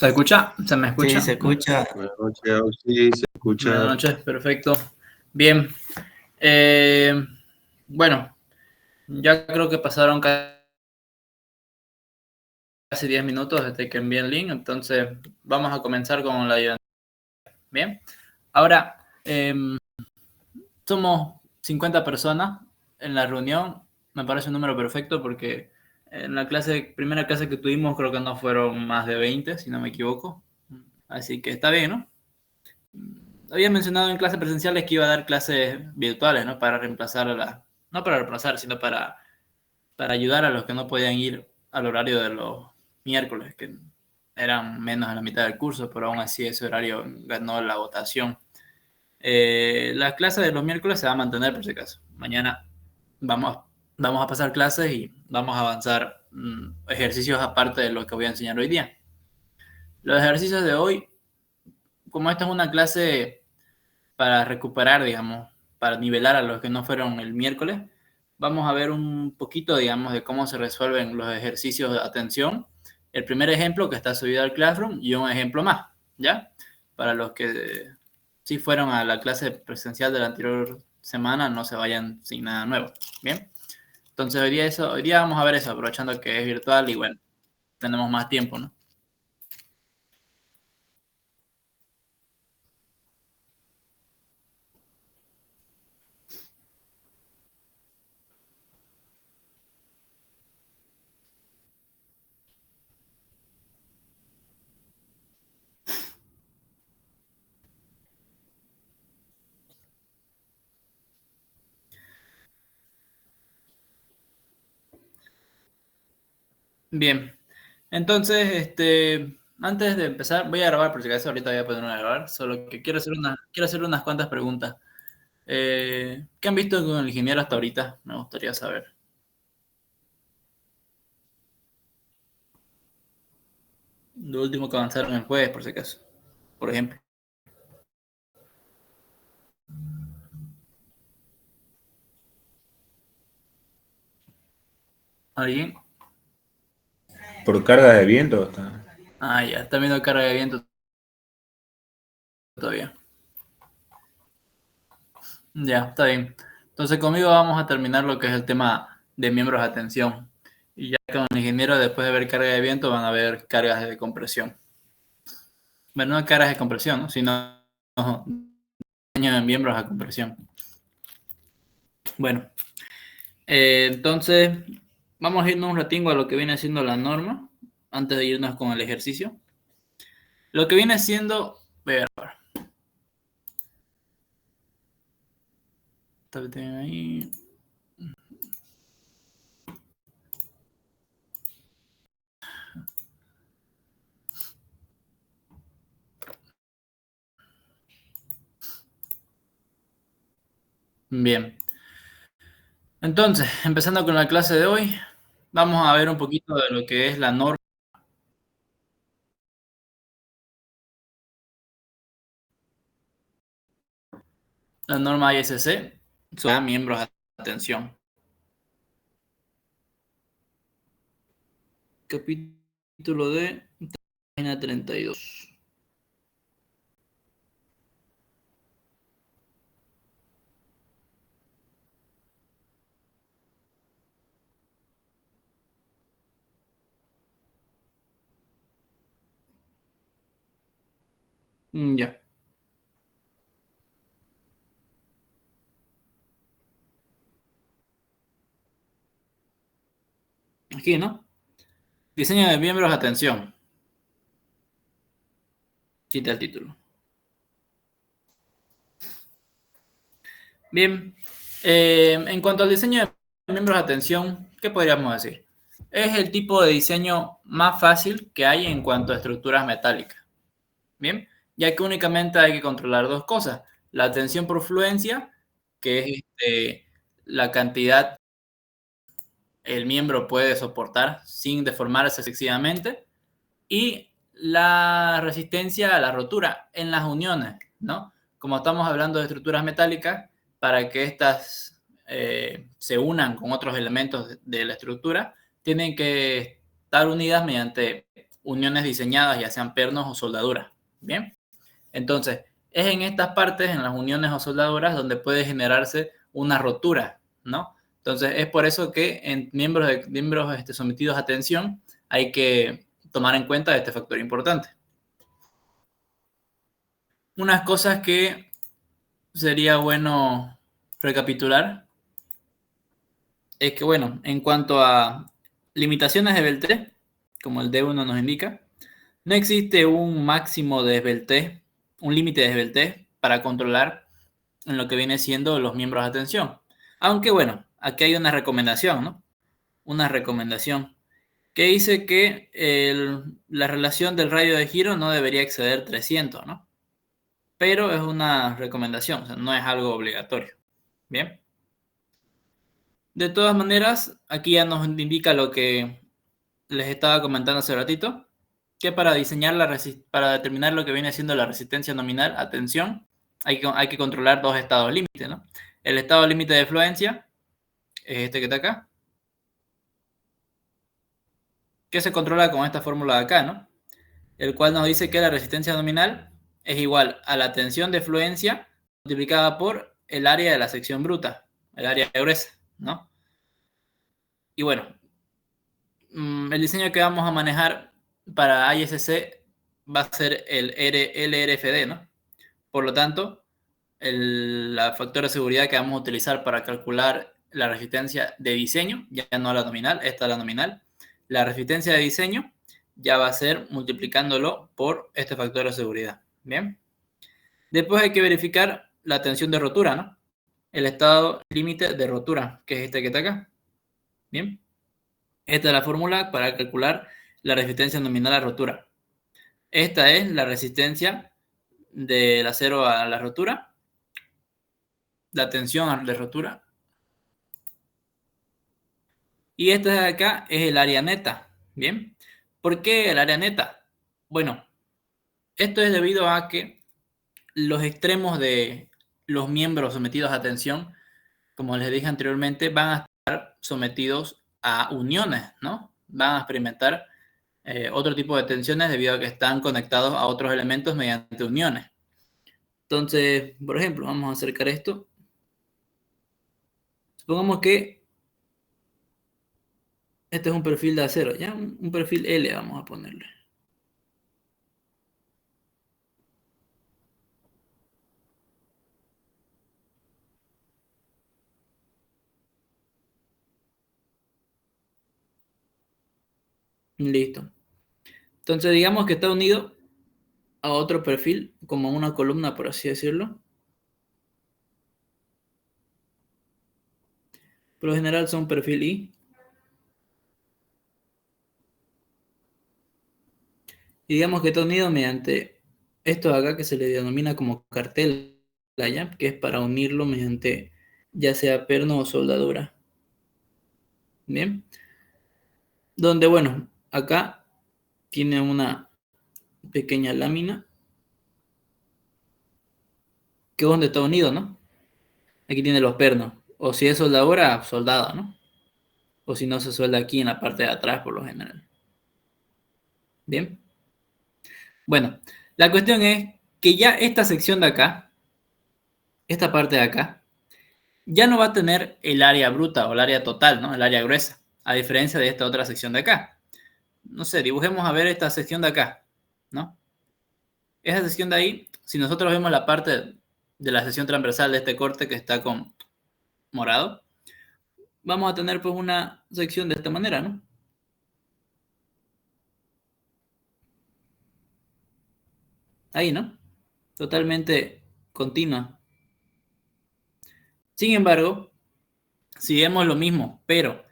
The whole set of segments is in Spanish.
¿Se escucha? ¿Se me escucha? Sí, se escucha. Buenas noches, sí, se escucha. Buenas noches, perfecto. Bien. Bueno, ya creo que pasaron casi 10 minutos desde que envié el link, entonces vamos a comenzar con la ayuda. Bien. Ahora, somos 50 personas en la reunión. Me parece un número perfecto porque en la primera clase que tuvimos creo que no fueron más de 20, si no me equivoco. Así que está bien, ¿no? Había mencionado en clases presenciales que iba a dar clases virtuales, ¿no? Para reemplazar no para reemplazar, sino para ayudar a los que no podían ir al horario de los miércoles, que eran menos de la mitad del curso, pero aún así ese horario ganó la votación. La clase de los miércoles se va a mantener por si acaso. Mañana vamos a pasar clases y vamos a avanzar ejercicios aparte de lo que voy a enseñar hoy día. Los ejercicios de hoy, como esta es una clase para recuperar, digamos, para nivelar a los que no fueron el miércoles, vamos a ver un poquito, digamos, de cómo se resuelven los ejercicios de atención. El primer ejemplo que está subido al Classroom y un ejemplo más, ¿ya? Para los que sí fueron a la clase presencial de la anterior semana, no se vayan sin nada nuevo, ¿bien? Entonces hoy día vamos a ver eso, aprovechando que es virtual y bueno, tenemos más tiempo, ¿no? Bien, entonces, antes de empezar, voy a grabar, por si acaso ahorita voy a poner a grabar, solo que quiero hacer unas cuantas preguntas. ¿Qué han visto con el ingeniero hasta ahorita? Me gustaría saber. Lo último que avanzaron el jueves, por si acaso, por ejemplo. ¿Alguien? Por carga de viento está. Ah, ya, está viendo carga de viento todavía. Ya, está bien. Entonces conmigo vamos a terminar lo que es el tema de miembros de atención. Y ya con el ingeniero, después de ver carga de viento, van a ver cargas de compresión. Bueno, no cargas de compresión, ¿no? Sino daño de miembros a compresión. Bueno, entonces vamos a irnos un ratingo a lo que viene siendo la norma, antes de irnos con el ejercicio. Lo que viene siendo... Voy a grabar. Ahí. Bien. Entonces, empezando con la clase de hoy, vamos a ver un poquito de lo que es la norma. La norma ISC, son miembros de atención. Capítulo de página 32. Ya. Aquí, ¿no? Diseño de miembros de atención. Cita el título. Bien. En cuanto al diseño de miembros de atención, ¿qué podríamos decir? Es el tipo de diseño más fácil que hay en cuanto a estructuras metálicas. Bien, ya que únicamente hay que controlar dos cosas. La tensión por fluencia, que es la cantidad el miembro puede soportar sin deformarse excesivamente, y la resistencia a la rotura en las uniones, ¿no? Como estamos hablando de estructuras metálicas, para que éstas se unan con otros elementos de la estructura, tienen que estar unidas mediante uniones diseñadas, ya sean pernos o soldaduras. Bien, entonces es en estas partes, en las uniones o soldaduras, donde puede generarse una rotura, ¿no? Entonces es por eso que en miembros sometidos a tensión hay que tomar en cuenta este factor importante. Unas cosas que sería bueno recapitular es que, bueno, en cuanto a limitaciones de esbeltez, como el D1 nos indica, no existe un máximo de esbeltez, un límite de esbeltez para controlar en lo que viene siendo los miembros de tensión. Aunque, bueno, aquí hay una recomendación, ¿no? Una recomendación que dice que la relación del radio de giro no debería exceder 300, ¿no? Pero es una recomendación, o sea, no es algo obligatorio. Bien. De todas maneras, aquí ya nos indica lo que les estaba comentando hace ratito, que para para determinar lo que viene siendo la resistencia nominal a tensión, hay que controlar dos estados límite, ¿no? El estado límite de fluencia es este que está acá, que se controla con esta fórmula de acá, ¿no? El cual nos dice que la resistencia nominal es igual a la tensión de fluencia multiplicada por el área de la sección bruta, el área gruesa, ¿no? Y bueno, el diseño que vamos a manejar para ISC va a ser el LRFD, ¿no? Por lo tanto, el factor de seguridad que vamos a utilizar para calcular la resistencia de diseño, ya no la nominal, esta es la nominal, la resistencia de diseño ya va a ser multiplicándolo por este factor de seguridad. Bien. Después hay que verificar la tensión de rotura, ¿no? El estado límite de rotura, que es este que está acá. Bien. Esta es la fórmula para calcular la resistencia nominal a rotura. Esta es la resistencia del acero a la rotura, la tensión de rotura. Y esta de acá es el área neta. Bien. ¿Por qué el área neta? Bueno, esto es debido a que los extremos de los miembros sometidos a tensión, como les dije anteriormente, van a estar sometidos a uniones, ¿no? Van a experimentar otro tipo de tensiones debido a que están conectados a otros elementos mediante uniones. Entonces, por ejemplo, vamos a acercar esto. Supongamos que este es un perfil de acero, ¿ya? Un perfil L vamos a ponerle. Listo. Entonces, digamos que está unido a otro perfil, como una columna, por así decirlo. Por lo general son perfil I. Y digamos que está unido mediante esto de acá que se le denomina como cartel, ¿ya? Que es para unirlo mediante ya sea perno o soldadura. Bien. Donde, bueno, acá tiene una pequeña lámina que es donde está unido, ¿no? Aquí tiene los pernos. O si es soldadura, soldado, ¿no? O si no, se suelda aquí en la parte de atrás por lo general. Bien. Bueno, la cuestión es que ya esta sección de acá, esta parte de acá, ya no va a tener el área bruta o el área total, ¿no? El área gruesa, a diferencia de esta otra sección de acá. No sé, dibujemos a ver esta sección de acá, ¿no? Esa sección de ahí, si nosotros vemos la parte de la sección transversal de este corte que está con morado, vamos a tener pues una sección de esta manera, ¿no? Ahí, ¿no? Totalmente continua. Sin embargo, si vemos lo mismo, pero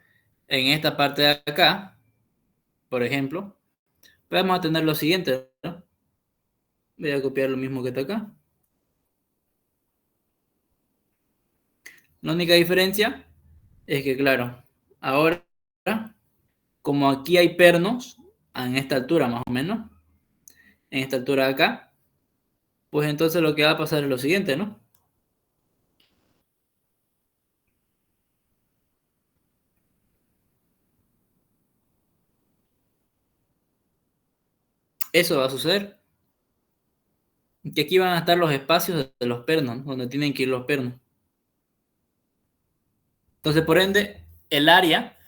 en esta parte de acá, por ejemplo, vamos a tener lo siguiente, ¿no? Voy a copiar lo mismo que está acá. La única diferencia es que, claro, ahora, como aquí hay pernos, en esta altura más o menos, en esta altura de acá, pues entonces lo que va a pasar es lo siguiente, ¿no? eso va a suceder. Que aquí van a estar los espacios de los pernos, ¿no? Donde tienen que ir los pernos. Entonces, por ende, el área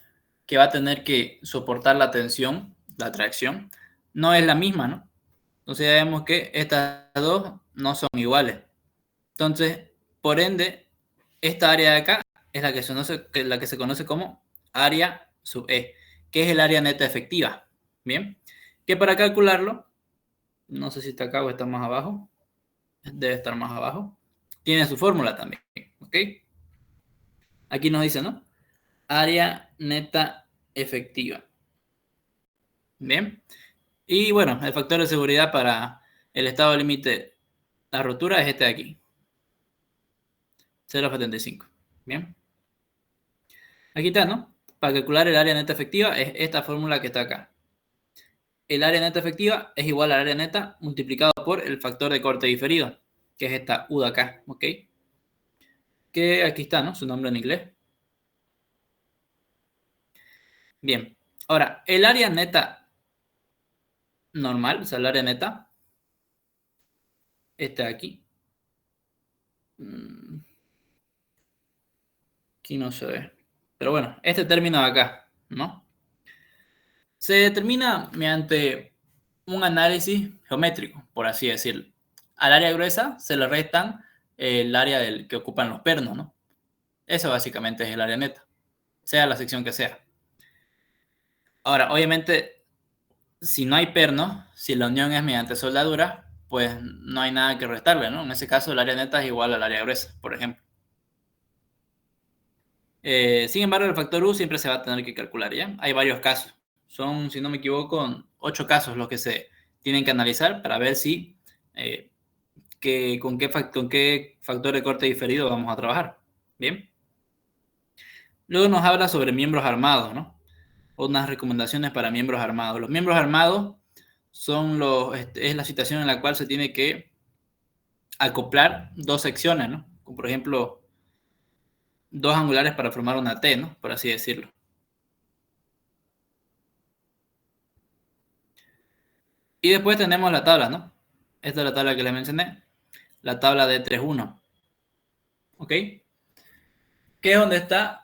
que va a tener que soportar la tensión, la tracción, no es la misma, ¿no? Entonces ya vemos que estas dos no son iguales. Entonces, por ende, esta área de acá es la que se conoce como área sub E, que es el área neta efectiva. Bien, que para calcularlo, no sé si está acá o está más abajo, debe estar más abajo, tiene su fórmula también, ¿ok? Aquí nos dice, ¿no? Área neta efectiva. Bien. Y bueno, el factor de seguridad para el estado límite, la rotura es este de aquí, 0,75. Bien. Aquí está, ¿no? Para calcular el área neta efectiva es esta fórmula que está acá. El área neta efectiva es igual al área neta multiplicado por el factor de corte diferido, que es esta U de acá, ¿ok? Que aquí está, ¿no? Su nombre en inglés. Bien. Ahora, el área neta normal, o sea, el área neta, este de aquí. Aquí no se ve. Pero bueno, este término de acá, ¿no? Se determina mediante un análisis geométrico, por así decirlo. Al área gruesa se le restan el área que ocupan los pernos, ¿no? Eso básicamente es el área neta, sea la sección que sea. Ahora, obviamente, si no hay pernos, si la unión es mediante soldadura, pues no hay nada que restarle, ¿no? En ese caso, el área neta es igual al área gruesa, por ejemplo. Sin embargo, el factor U siempre se va a tener que calcular, ¿ya? Hay varios casos. Son, si no me equivoco, 8 casos los que se tienen que analizar para ver si con qué factor de corte diferido vamos a trabajar. Bien. Luego nos habla sobre miembros armados, ¿no? Unas recomendaciones para miembros armados. Los miembros armados es la situación en la cual se tiene que acoplar dos secciones, ¿no? Como por ejemplo, dos angulares para formar una T, ¿no? Por así decirlo. Y después tenemos la tabla, ¿no? Esta es la tabla que les mencioné, la tabla de 3.1. ¿Ok? Que es donde están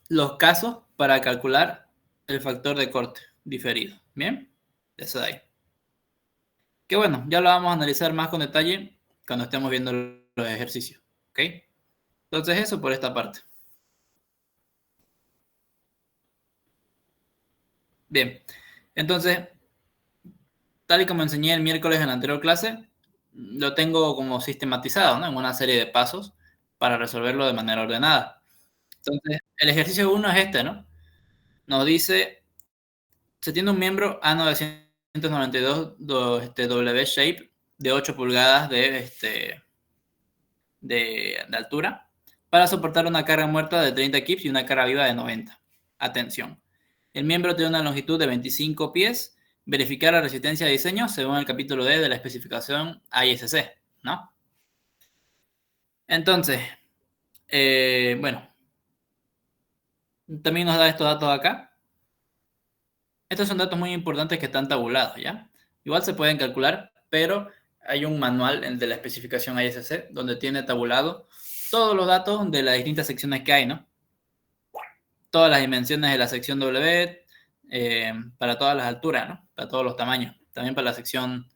los casos para calcular el factor de corte diferido. ¿Bien? Eso de ahí. Que bueno, ya lo vamos a analizar más con detalle cuando estemos viendo los ejercicios. ¿Ok? Entonces eso por esta parte. Bien. Entonces, tal y como enseñé el miércoles en la anterior clase, lo tengo como sistematizado, ¿no? En una serie de pasos para resolverlo de manera ordenada. Entonces, el ejercicio 1 es este, ¿no? Nos dice, se tiene un miembro A992 W shape de 8 pulgadas de altura para soportar una carga muerta de 30 kips y una carga viva de 90. Atención. El miembro tiene una longitud de 25 pies. Verificar la resistencia de diseño según el capítulo D de la especificación ISC, ¿no? Entonces, bueno, también nos da estos datos acá. Estos son datos muy importantes que están tabulados, ¿ya? Igual se pueden calcular, pero hay un manual, el de la especificación ISC, donde tiene tabulado todos los datos de las distintas secciones que hay, ¿no? Todas las dimensiones de la sección W, para todas las alturas, ¿no? Para todos los tamaños. También para las secciones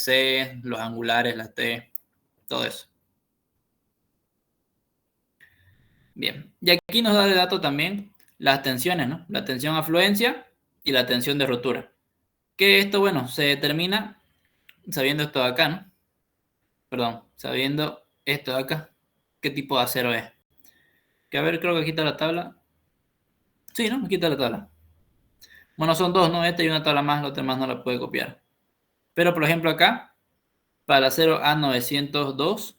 C, los angulares, las T, todo eso. Bien. Y aquí nos da de dato también las tensiones, ¿no? La tensión afluencia y la tensión de rotura. Que esto, bueno, se determina sabiendo esto de acá, ¿no? Perdón, sabiendo esto de acá, qué tipo de acero es. Que a ver, creo que aquí está la tabla. Sí, ¿no? Aquí está la tabla. Bueno, son dos, ¿no? Esta y una tabla más, la otra más no la puede copiar. Pero, por ejemplo, acá, para el acero A902,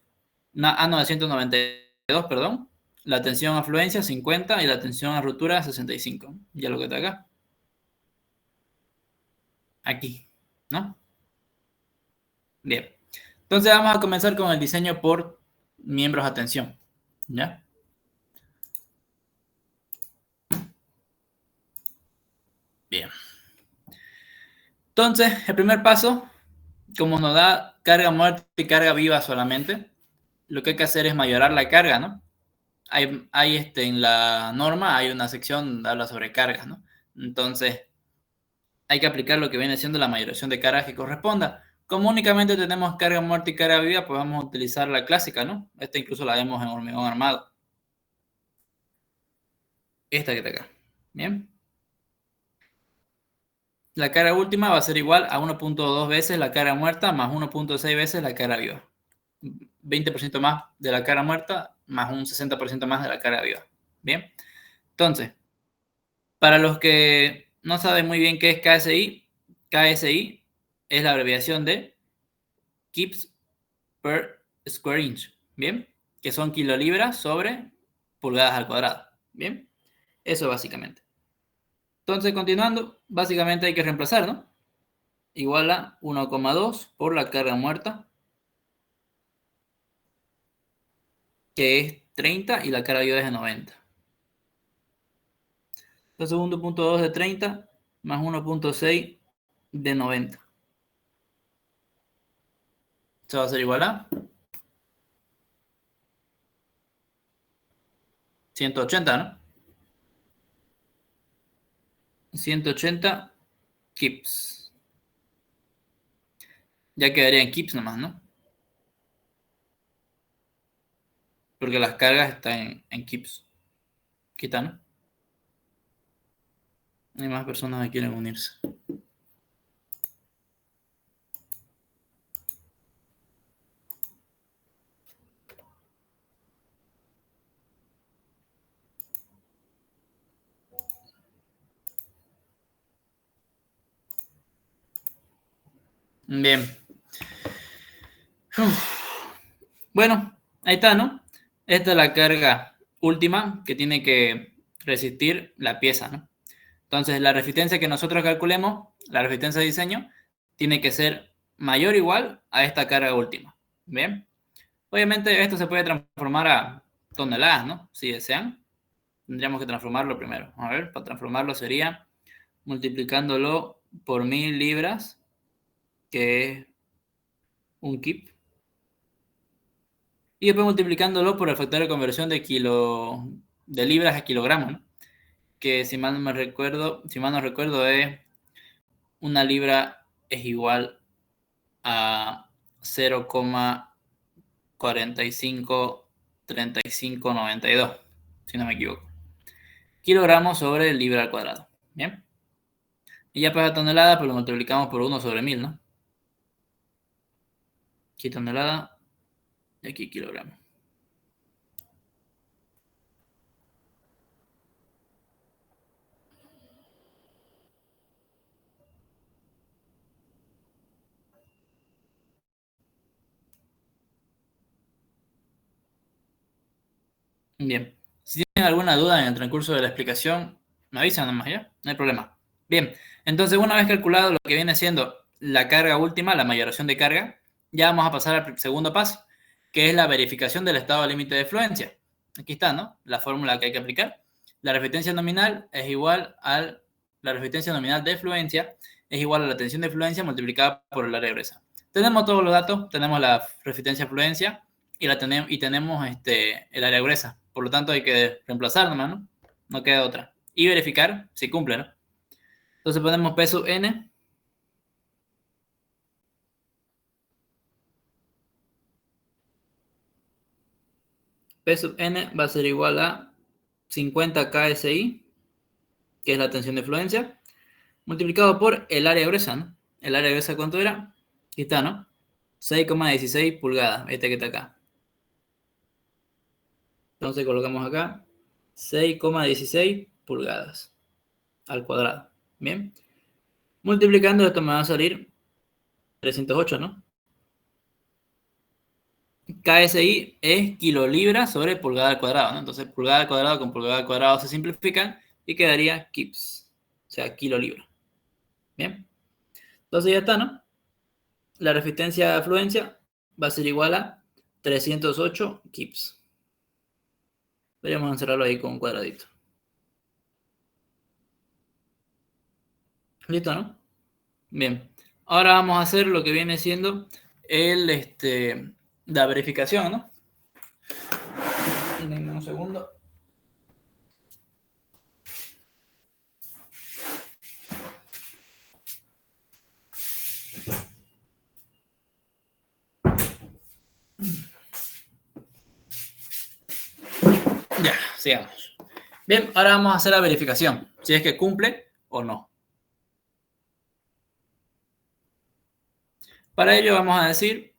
A992, perdón, la tensión afluencia 50 y la tensión a ruptura 65. Ya lo que está acá. Aquí, ¿no? Bien. Entonces vamos a comenzar con el diseño por miembros a tensión. ¿Ya? Bien. Entonces, el primer paso, como nos da carga muerta y carga viva solamente, lo que hay que hacer es mayorar la carga, ¿no? Hay en la norma hay una sección donde habla sobre cargas, ¿no? Entonces, hay que aplicar lo que viene siendo la mayoración de cargas que corresponda. Como únicamente tenemos carga muerta y carga viva, pues vamos a utilizar la clásica, ¿no? Esta incluso la vemos en hormigón armado. Esta que está acá. Bien. La carga última va a ser igual a 1.2 veces la carga muerta más 1.6 veces la carga viva. 20% más de la carga muerta más un 60% más de la carga viva. Bien. Entonces, para los que no saben muy bien qué es KSI, KSI es la abreviación de Kips per Square Inch. Bien. Que son kilolibras sobre pulgadas al cuadrado. Bien. Eso básicamente. Entonces, continuando, básicamente hay que reemplazar, ¿no? Igual a 1,2 por la carga muerta, que es 30 y la carga viva es de 90. Entonces 1.2 de 30 más 1.6 de 90. Esto va a ser igual a 180, ¿no? 180 kips. Ya quedaría en kips nomás, ¿no? Porque las cargas están en kips. Aquí está, ¿no? Hay más personas que quieren unirse. Bien. Bueno, ahí está, ¿no? Esta es la carga última que tiene que resistir la pieza, ¿no? Entonces, la resistencia que nosotros calculemos, la resistencia de diseño, tiene que ser mayor o igual a esta carga última. ¿Bien? Obviamente esto se puede transformar a toneladas, ¿no? Si desean. Tendríamos que transformarlo primero. A ver, para transformarlo sería multiplicándolo por 1000 libras, que es un kip. Y después multiplicándolo por el factor de conversión de libras a kilogramos, ¿no? Que si mal no recuerdo es una libra es igual a 0,453592, si no me equivoco. Kilogramos sobre libra al cuadrado. Bien. Y ya para tonelada, pues lo multiplicamos por 1 sobre 1000, ¿no? Aquí tonelada y aquí kilogramos. Bien. Si tienen alguna duda en el transcurso de la explicación, me avisan nomás, ¿ya? No hay problema. Bien. Entonces, una vez calculado lo que viene siendo la carga última, la mayoración de carga, ya vamos a pasar al segundo paso, que es la verificación del estado límite de fluencia. Aquí está, ¿no? La fórmula que hay que aplicar. La resistencia nominal es igual a la resistencia nominal de fluencia es igual a la tensión de fluencia multiplicada por el área gruesa. Tenemos todos los datos, tenemos la resistencia de fluencia y tenemos el área gruesa. Por lo tanto, hay que reemplazar nomás, ¿no? No queda otra. Y verificar si cumple, ¿no? Entonces ponemos P sub N. P sub N va a ser igual a 50 KSI, que es la tensión de fluencia, multiplicado por el área gruesa, ¿no? El área gruesa, ¿cuánto era? Aquí está, ¿no? 6,16 pulgadas, este que está acá. Entonces colocamos acá 6,16 pulgadas al cuadrado. Bien. Multiplicando esto me va a salir 308, ¿no? KSI es kilolibras sobre pulgada al cuadrado, ¿no? Entonces pulgada al cuadrado con pulgada al cuadrado se simplifican y quedaría kips, o sea, kilolibra. Bien. Entonces ya está, ¿no? La resistencia de afluencia va a ser igual a 308 kips. Podríamos encerrarlo ahí con un cuadradito. ¿Listo, no? Bien, ahora vamos a hacer lo que viene siendo la verificación, ¿no? Denme un segundo. Ya, sigamos. Bien, ahora vamos a hacer la verificación, si es que cumple o no. Para ello vamos a decir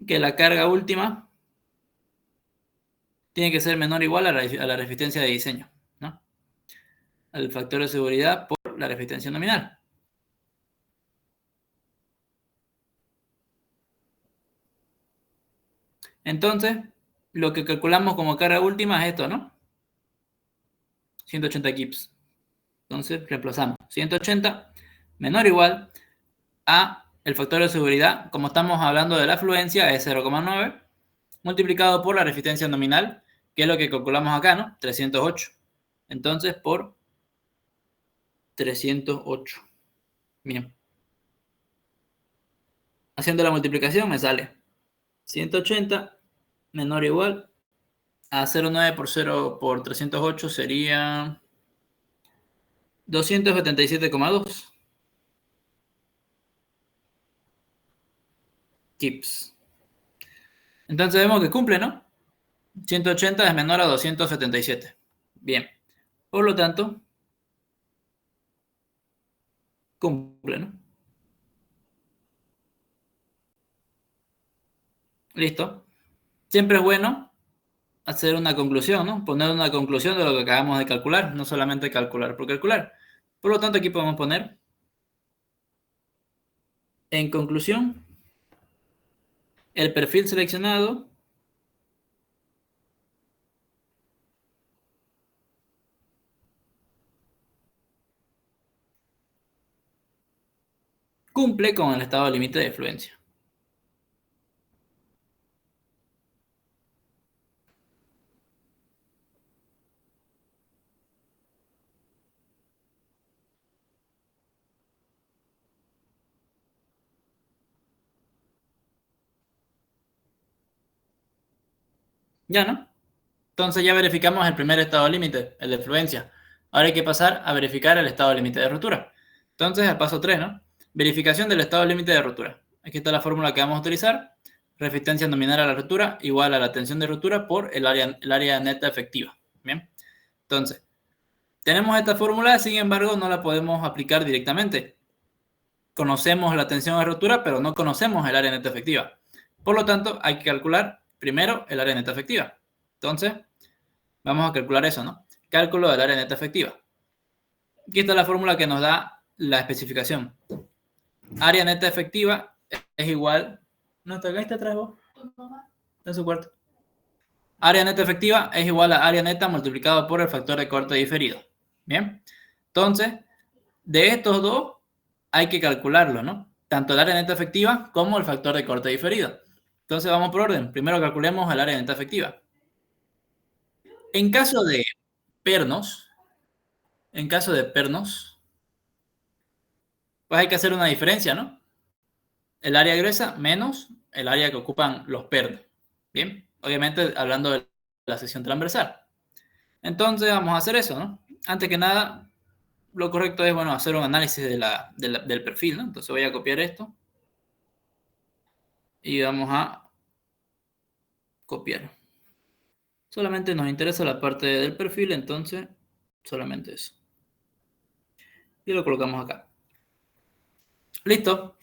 que la carga última tiene que ser menor o igual a la resistencia de diseño, ¿no? Al factor de seguridad por la resistencia nominal. Entonces, lo que calculamos como carga última es esto, ¿no? 180 kips. Entonces, reemplazamos 180 menor o igual a el factor de seguridad, como estamos hablando de la afluencia, es 0,9, multiplicado por la resistencia nominal, que es lo que calculamos acá, ¿no? 308. Entonces, por 308. Bien. Haciendo la multiplicación me sale 180 menor o igual a 0,9 por 0 por 308 sería 277,2 kips. Entonces vemos que cumple, ¿no? 180 es menor a 277. Bien. Por lo tanto, cumple, ¿no? Listo. Siempre es bueno hacer una conclusión, ¿no? Poner una conclusión de lo que acabamos de calcular, no solamente calcular por calcular. Por lo tanto, aquí podemos poner, en conclusión, el perfil seleccionado cumple con el estado límite de fluencia. Ya, ¿no? Entonces ya verificamos el primer estado límite, el de fluencia. Ahora hay que pasar a verificar el estado límite de rotura. Entonces, al paso 3, ¿no? Verificación del estado límite de rotura. Aquí está la fórmula que vamos a utilizar. Resistencia nominal a la rotura igual a la tensión de rotura por el área neta efectiva. Bien. Entonces, tenemos esta fórmula, sin embargo, no la podemos aplicar directamente. Conocemos la tensión de rotura, pero no conocemos el área neta efectiva. Por lo tanto, hay que calcular primero el área neta efectiva. Entonces, vamos a calcular eso, ¿no? Cálculo del área neta efectiva. Aquí está la fórmula que nos da la especificación. Área neta efectiva es igual... ¿No te caíste atrás vos? En su cuarto. Área neta efectiva es igual a área neta multiplicado por el factor de corte diferido. Bien. Entonces, de estos dos hay que calcularlo, ¿no? Tanto el área neta efectiva como el factor de corte diferido. Entonces vamos por orden. Primero calculemos el área neta efectiva. En caso de pernos, pues hay que hacer una diferencia, ¿no? El área gruesa menos el área que ocupan los pernos. Bien, obviamente hablando de la sección transversal. Entonces vamos a hacer eso, ¿no? Antes que nada, lo correcto es, bueno, hacer un análisis del perfil, ¿no? Entonces voy a copiar esto y vamos a copiar. Solamente nos interesa la parte del perfil, entonces solamente eso. Y lo colocamos acá. Listo.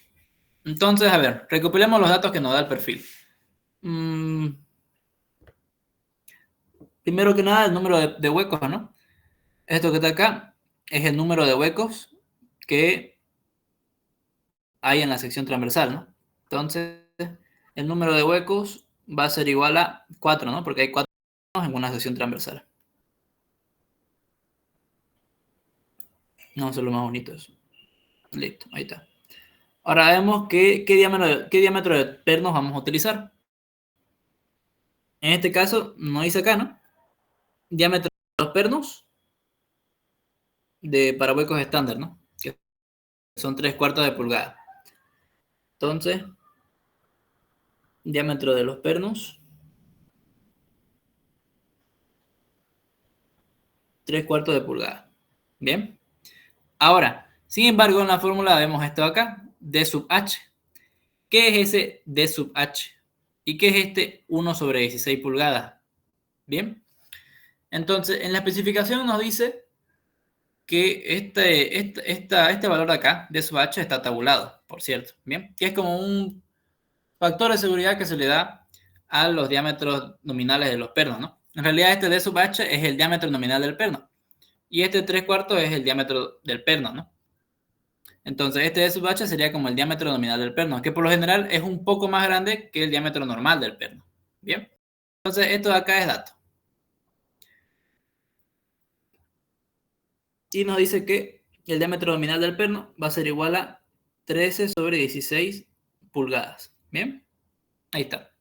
Entonces, a ver, recopilemos los datos que nos da el perfil. Primero que nada, el número de huecos, ¿no? Esto que está acá es el número de huecos que hay en la sección transversal, ¿no? Entonces, el número de huecos va a ser igual a 4, ¿no? Porque hay 4 en una sección transversal. Vamos a hacerlo más bonito eso. Listo, ahí está. Ahora vemos qué diámetro de pernos vamos a utilizar. En este caso, no dice acá, ¿no? Diámetro de los pernos para huecos estándar, ¿no? Que son 3/4 de pulgada. Entonces, diámetro de los pernos, 3/4 de pulgada. Bien. Ahora, sin embargo, en la fórmula vemos esto acá, D sub H. ¿Qué es ese D sub H? ¿Y qué es este 1/16 pulgadas? Bien. Entonces, en la especificación nos dice que este valor de acá, D sub H, está tabulado, por cierto. Bien. Que es como un factor de seguridad que se le da a los diámetros nominales de los pernos, ¿no? En realidad, este D sub H es el diámetro nominal del perno. Y este 3/4 es el diámetro del perno, ¿no? Entonces, este D sub H sería como el diámetro nominal del perno, que por lo general es un poco más grande que el diámetro normal del perno. Bien. Entonces, esto de acá es dato. Y nos dice que el diámetro nominal del perno va a ser igual a 13/16 pulgadas. Bien. Ahí está.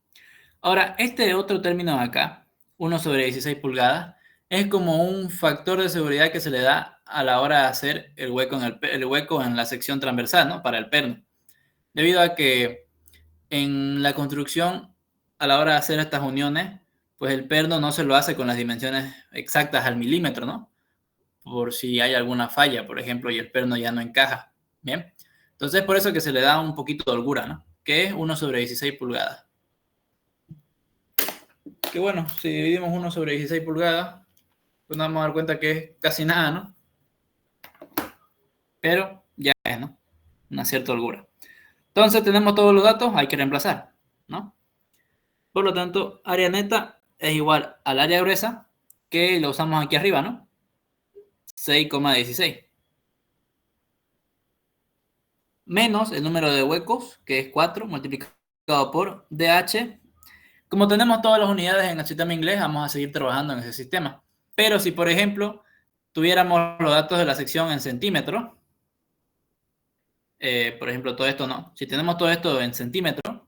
Ahora, este otro término de acá, 1/16 pulgadas, es como un factor de seguridad que se le da a la hora de hacer el hueco en la sección transversal, ¿no? Para el perno. Debido a que en la construcción, a la hora de hacer estas uniones, pues el perno no se lo hace con las dimensiones exactas al milímetro, ¿no? Por si hay alguna falla, por ejemplo, y el perno ya no encaja. Bien. Entonces, por eso que se le da un poquito de holgura, ¿no? Que es 1/16 pulgadas. Que bueno, si dividimos 1/16 pulgadas, pues nos vamos a dar cuenta que es casi nada, ¿no? Pero ya es, ¿no? Una cierta holgura. Entonces tenemos todos los datos, hay que reemplazar, ¿no? Por lo tanto, área neta es igual al área gruesa, que lo usamos aquí arriba, ¿no? 6,16. Menos el número de huecos, que es 4, multiplicado por DH. Como tenemos todas las unidades en el sistema inglés, vamos a seguir trabajando en ese sistema. Pero si, por ejemplo, tuviéramos los datos de la sección en centímetros, por ejemplo, todo esto no. Si tenemos todo esto en centímetros,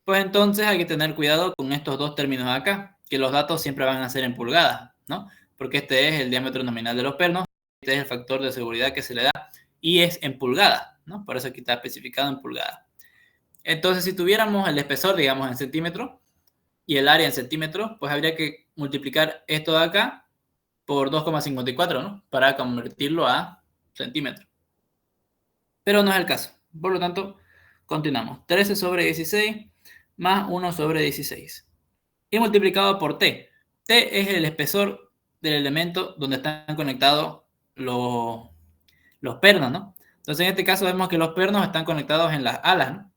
pues entonces hay que tener cuidado con estos dos términos de acá, que los datos siempre van a ser en pulgadas, ¿no? Porque este es el diámetro nominal de los pernos, este es el factor de seguridad que se le da, y es en pulgadas, ¿no? Por eso aquí está especificado en pulgadas. Entonces, si tuviéramos el espesor, digamos, en centímetros, y el área en centímetros, pues habría que multiplicar esto de acá por 2,54, ¿no? Para convertirlo a centímetros. Pero no es el caso. Por lo tanto, continuamos. 13/16 más 1/16. Y multiplicado por T. T es el espesor del elemento donde están conectados los pernos, ¿no? Entonces, en este caso vemos que los pernos están conectados en las alas, ¿no?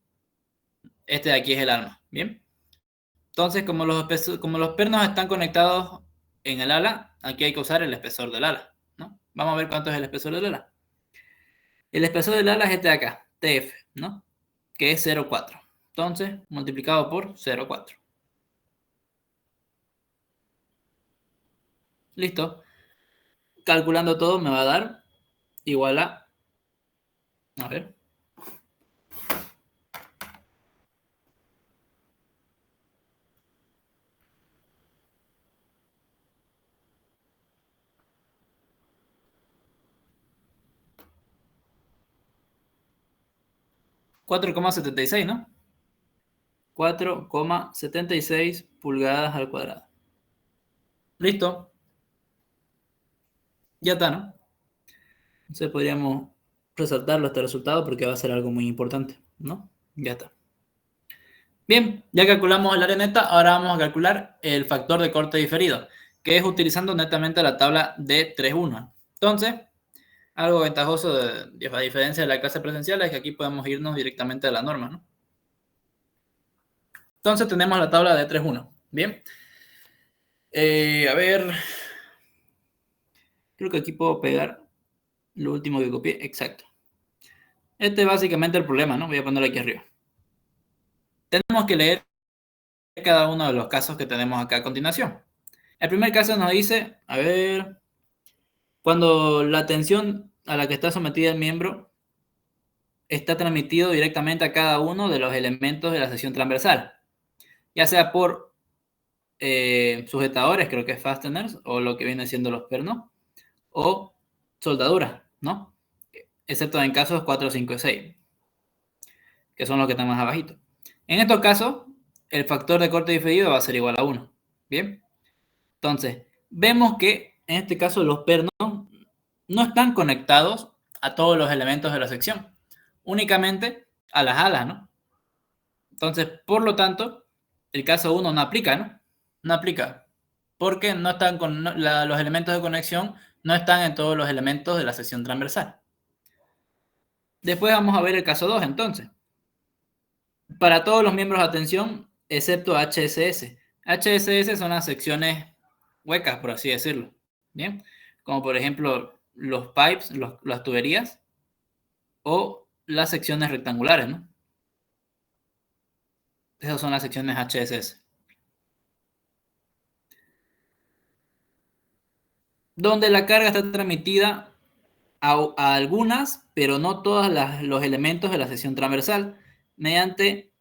Este de aquí es el alma, ¿bien? Entonces, como los pernos están conectados en el ala, aquí hay que usar el espesor del ala, ¿no? Vamos a ver cuánto es el espesor del ala. El espesor del ala es este de acá, TF, ¿no? Que es 0,4. Entonces, multiplicado por 0,4. Listo. Calculando todo me va a dar igual a ver, 4,76, ¿no? 4,76 pulgadas al cuadrado. Listo. Ya está, ¿no? Entonces podríamos resaltarlo este resultado porque va a ser algo muy importante, ¿no? Ya está. Bien, ya calculamos el área neta, ahora vamos a calcular el factor de corte diferido, que es utilizando netamente la tabla de 3,1. Entonces, algo ventajoso a diferencia de la clase presencial es que aquí podemos irnos directamente a la norma, ¿no? Entonces tenemos la tabla de 3,1. Bien. A ver. Creo que aquí puedo pegar lo último que copié. Exacto. Este es básicamente el problema, ¿no? Voy a ponerlo aquí arriba. Tenemos que leer cada uno de los casos que tenemos acá a continuación. El primer caso nos dice, a ver, cuando la tensión a la que está sometida el miembro está transmitido directamente a cada uno de los elementos de la sección transversal, ya sea por sujetadores, creo que es fasteners, o lo que viene siendo los pernos, o soldaduras, ¿no? excepto en casos 4, 5 y 6, que son los que están más abajito. En estos casos, el factor de corte diferido va a ser igual a 1. Bien, entonces, vemos que en este caso los pernos no están conectados a todos los elementos de la sección, únicamente a las alas, ¿no? Entonces, por lo tanto, el caso 1 no aplica, ¿no? No aplica, porque no están los elementos de conexión no están en todos los elementos de la sección transversal. Después vamos a ver el caso 2, entonces. Para todos los miembros de atención, excepto HSS. HSS son las secciones huecas, por así decirlo. ¿Bien? Como por ejemplo los pipes, las tuberías, o las secciones rectangulares, ¿no? Esas son las secciones HSS. Donde la carga está transmitida a algunas, pero no todos los elementos de la sección transversal, mediante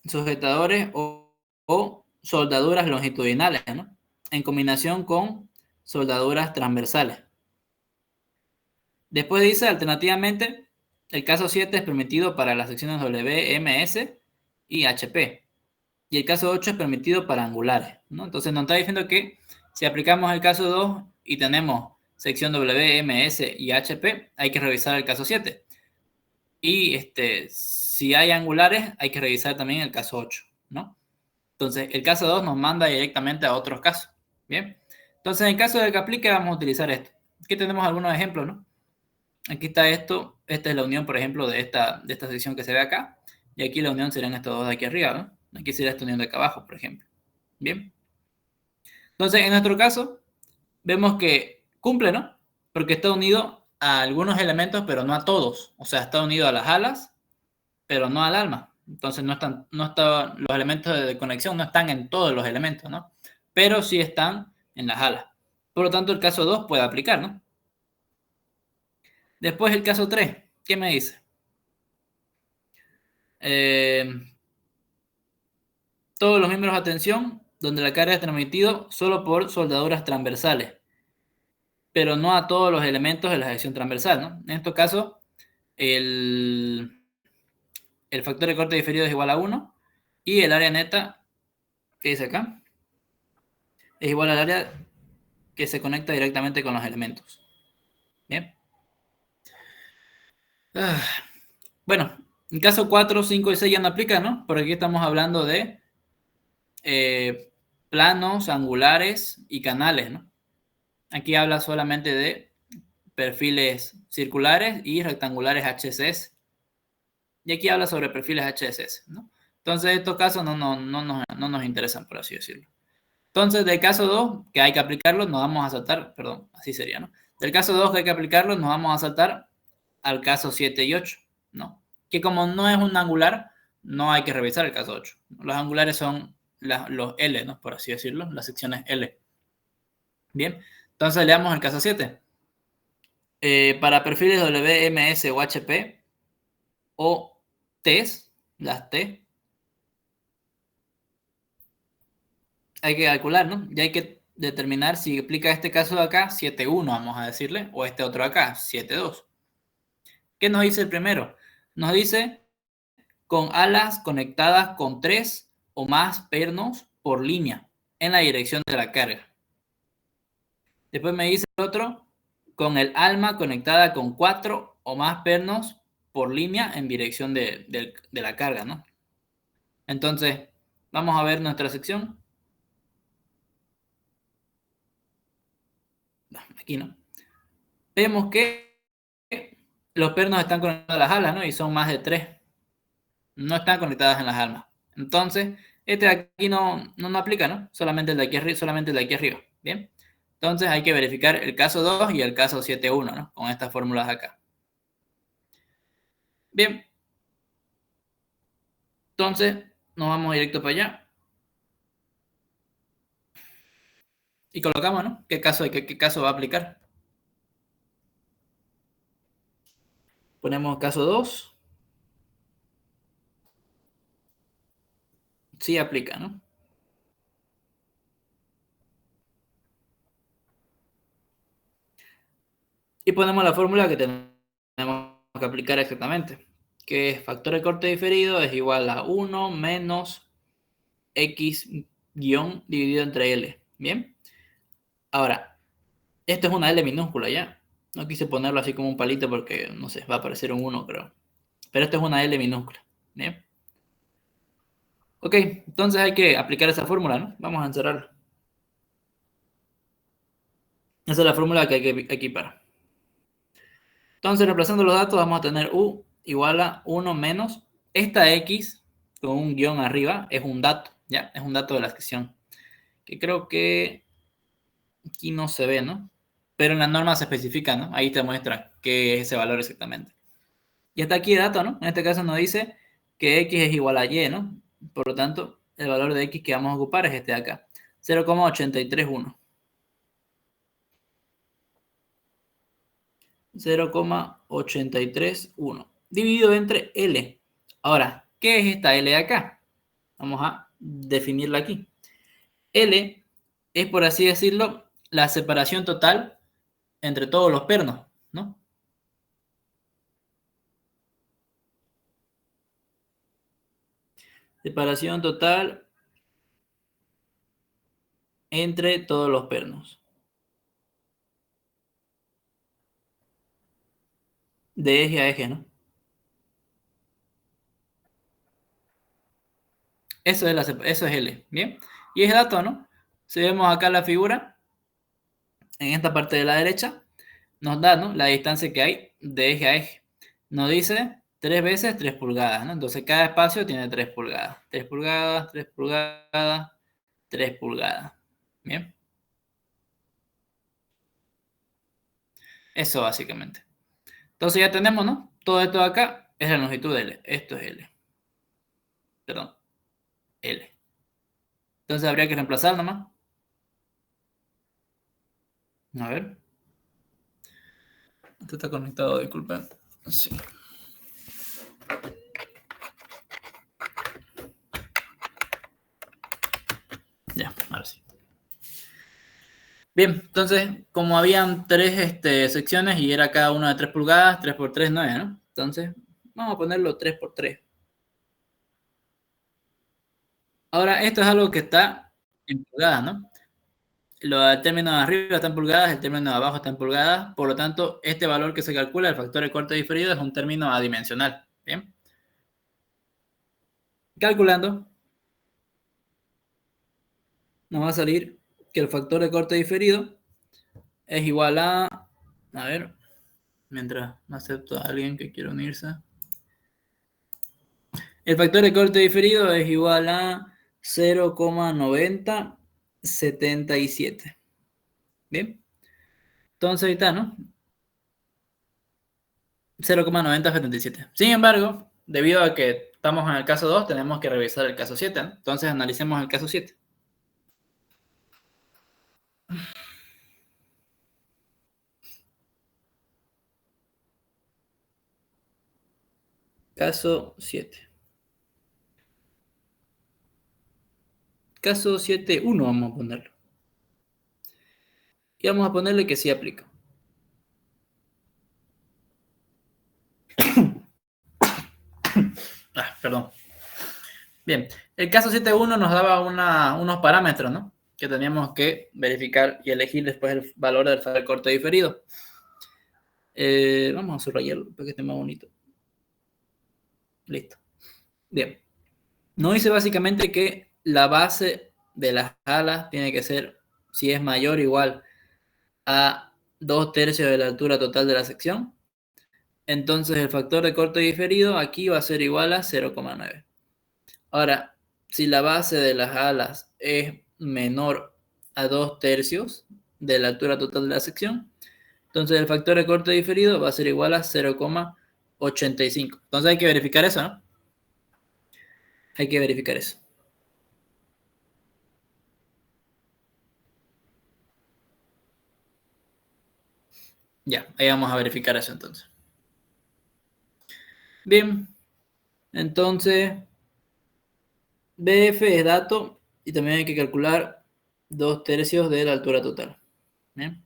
sujetadores o soldaduras longitudinales, ¿no? En combinación con soldaduras transversales. Después dice, alternativamente, el caso 7 es permitido para las secciones W, M, S y HP. Y el caso 8 es permitido para angulares, ¿no? Entonces nos está diciendo que si aplicamos el caso 2 y tenemos sección W, M, S y HP, hay que revisar el caso 7. Y si hay angulares, hay que revisar también el caso 8, ¿no? Entonces, el caso 2 nos manda directamente a otros casos. Bien. Entonces, en caso de que aplique, vamos a utilizar esto. Aquí tenemos algunos ejemplos, ¿no? Aquí está esto. Esta es la unión, por ejemplo, de esta sección que se ve acá. Y aquí la unión serían estos dos de aquí arriba, ¿no? Aquí sería esta unión de acá abajo, por ejemplo. Bien. Entonces, en nuestro caso, vemos que cumple, ¿no? Porque está unido a algunos elementos, pero no a todos. O sea, está unido a las alas, pero no al alma. Entonces, los elementos de conexión no están en todos los elementos, ¿no? Pero sí están en las alas. Por lo tanto, el caso 2 puede aplicar, ¿no? Después el caso 3, ¿qué me dice? Todos los miembros de atención donde la carga es transmitido solo por soldaduras transversales, pero no a todos los elementos de la sección transversal, ¿no? En este caso, el factor de corte diferido es igual a 1 y el área neta, que dice acá, es igual al área que se conecta directamente con los elementos. Bien. Bueno, en caso 4, 5 y 6 ya no aplica, ¿no? Porque aquí estamos hablando de planos, angulares y canales, ¿no? Aquí habla solamente de perfiles circulares y rectangulares HSS. Y aquí habla sobre perfiles HSS, ¿no? Entonces, estos casos no nos interesan, por así decirlo. Entonces, del caso 2, que hay que aplicarlo, nos vamos a saltar, perdón, así sería, ¿no? Del caso 2, que hay que aplicarlo, nos vamos a saltar al caso 7 y 8, ¿no? Que como no es un angular, no hay que revisar el caso 8. Los angulares son los L, ¿no? Por así decirlo, las secciones L. Bien, entonces leamos el caso 7. Para perfiles W, M, S o HP o T's, las T, hay que calcular, ¿no? Y hay que determinar si aplica este caso de acá, 7.1, vamos a decirle, o este otro acá, 7.2. ¿Qué nos dice el primero? Nos dice con alas conectadas con 3 o más pernos por línea en la dirección de la carga. Después me dice el otro, con el alma conectada con 4 o más pernos por línea en dirección de la carga, ¿no? Entonces, vamos a ver nuestra sección. Aquí, ¿no? Vemos que los pernos están conectados a las alas, ¿no? Y son más de 3. No están conectadas en las almas. Entonces, este de aquí no aplica, ¿no? Solamente el de aquí arriba, solamente el de aquí arriba. Bien. Entonces hay que verificar el caso 2 y el caso 7.1, ¿no? Con estas fórmulas acá. Bien. Entonces, nos vamos directo para allá. Y colocamos, ¿no? ¿Qué caso va a aplicar? Ponemos caso 2. Sí aplica, ¿no? Y ponemos la fórmula que tenemos que aplicar exactamente, que es factor de corte diferido es igual a 1 menos x guión dividido entre L. Bien. Ahora, esto es una L minúscula ya. No quise ponerlo así como un palito porque, no sé, va a aparecer un 1, creo. Pero esto es una L minúscula. Bien. Ok, entonces hay que aplicar esa fórmula, ¿no? Vamos a encerrarlo. Esa es la fórmula que hay que equipar. Entonces, reemplazando los datos, vamos a tener U igual a 1 menos esta X con un guión arriba es un dato, ¿ya? Es un dato de la sección. Que creo que aquí no se ve, ¿no? Pero en la norma se especifica, ¿no? Ahí te muestra qué es ese valor exactamente. Y hasta aquí el dato, ¿no? En este caso nos dice que X es igual a Y, ¿no? Por lo tanto, el valor de X que vamos a ocupar es este de acá. 0,831. 0,831 dividido entre L. Ahora, ¿qué es esta L de acá? Vamos a definirla aquí. L es, por así decirlo, la separación total entre todos los pernos, ¿no? Separación total entre todos los pernos. De eje a eje, ¿no? Eso es L, ¿bien? Y es dato, ¿no? Si vemos acá la figura, en esta parte de la derecha, nos da, ¿no?, la distancia que hay de eje a eje. Nos dice 3 veces 3 pulgadas, ¿no? Entonces cada espacio tiene 3 pulgadas. 3 pulgadas, 3 pulgadas, 3 pulgadas. Bien. Eso básicamente. Entonces ya tenemos, ¿no? Todo esto de acá es la longitud de L. Esto es L. Perdón. L. Entonces habría que reemplazar nomás. A ver. Esto está conectado, disculpen. Sí. Ya, ahora sí. Bien, entonces, como habían tres secciones y era cada una de 3 pulgadas, 3 por 3, 9, ¿no? Entonces, vamos a ponerlo 3 por 3. Ahora, esto es algo que está en pulgadas, ¿no? El término de arriba está en pulgadas, el término de abajo está en pulgadas, por lo tanto, este valor que se calcula, el factor de corte diferido, es un término adimensional. Bien. Calculando, nos va a salir que el factor de corte diferido es igual a ver, mientras no acepto a alguien que quiera unirse. El factor de corte diferido es igual a 0,9077. Bien. Entonces ahí está, ¿no? 0,9077. Sin embargo, debido a que estamos en el caso 2, tenemos que revisar el caso 7, ¿no? Entonces analicemos el caso 7. Caso 7. Caso 7.1 vamos a ponerlo. Y vamos a ponerle que sí aplica. Perdón. Bien, el caso 7.1 nos daba unos parámetros, ¿no?, que teníamos que verificar y elegir después el valor del factor de corte diferido. Vamos a subrayarlo para que esté más bonito. Listo. Bien. Nos dice básicamente que la base de las alas tiene que ser, si es mayor o igual a 2/3 de la altura total de la sección, entonces el factor de corte diferido aquí va a ser igual a 0,9. Ahora, si la base de las alas es menor a 2/3 de la altura total de la sección, entonces el factor de corte diferido va a ser igual a 0,85. Entonces hay que verificar eso, ¿no? Hay que verificar eso. Ya, ahí vamos a verificar eso entonces. Bien, entonces BF es dato y también hay que calcular 2/3 de la altura total. Bien.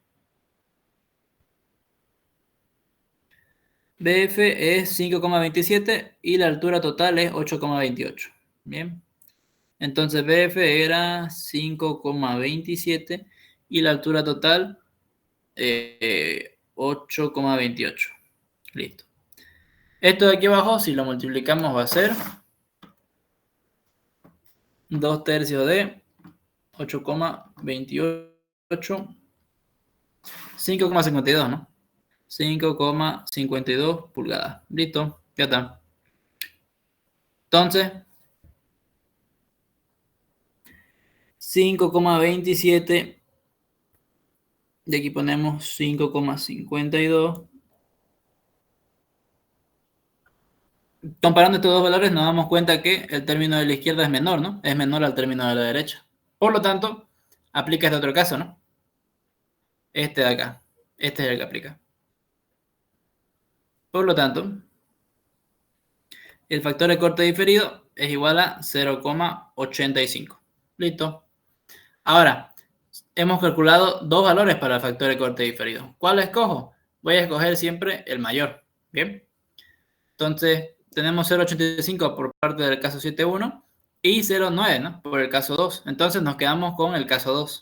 BF es 5,27 y la altura total es 8,28. Bien. Entonces BF era 5,27 y la altura total 8,28. Listo. Esto de aquí abajo, si lo multiplicamos, va a ser 2 tercios de 8,28, 5,52, ¿no? 5,52 pulgadas. Listo, ya está. Entonces, 5,27. Y aquí ponemos 5,52. Comparando estos dos valores nos damos cuenta que el término de la izquierda es menor, ¿no? Es menor al término de la derecha. Por lo tanto, aplica este otro caso, ¿no? Este de acá. Este es el que aplica. Por lo tanto, el factor de corte diferido es igual a 0,85. Listo. Ahora, hemos calculado dos valores para el factor de corte diferido. ¿Cuál escojo? Voy a escoger siempre el mayor. Bien. Entonces, tenemos 0,85 por parte del caso 7.1 y 0,9, ¿no? Por el caso 2. Entonces, nos quedamos con el caso 2.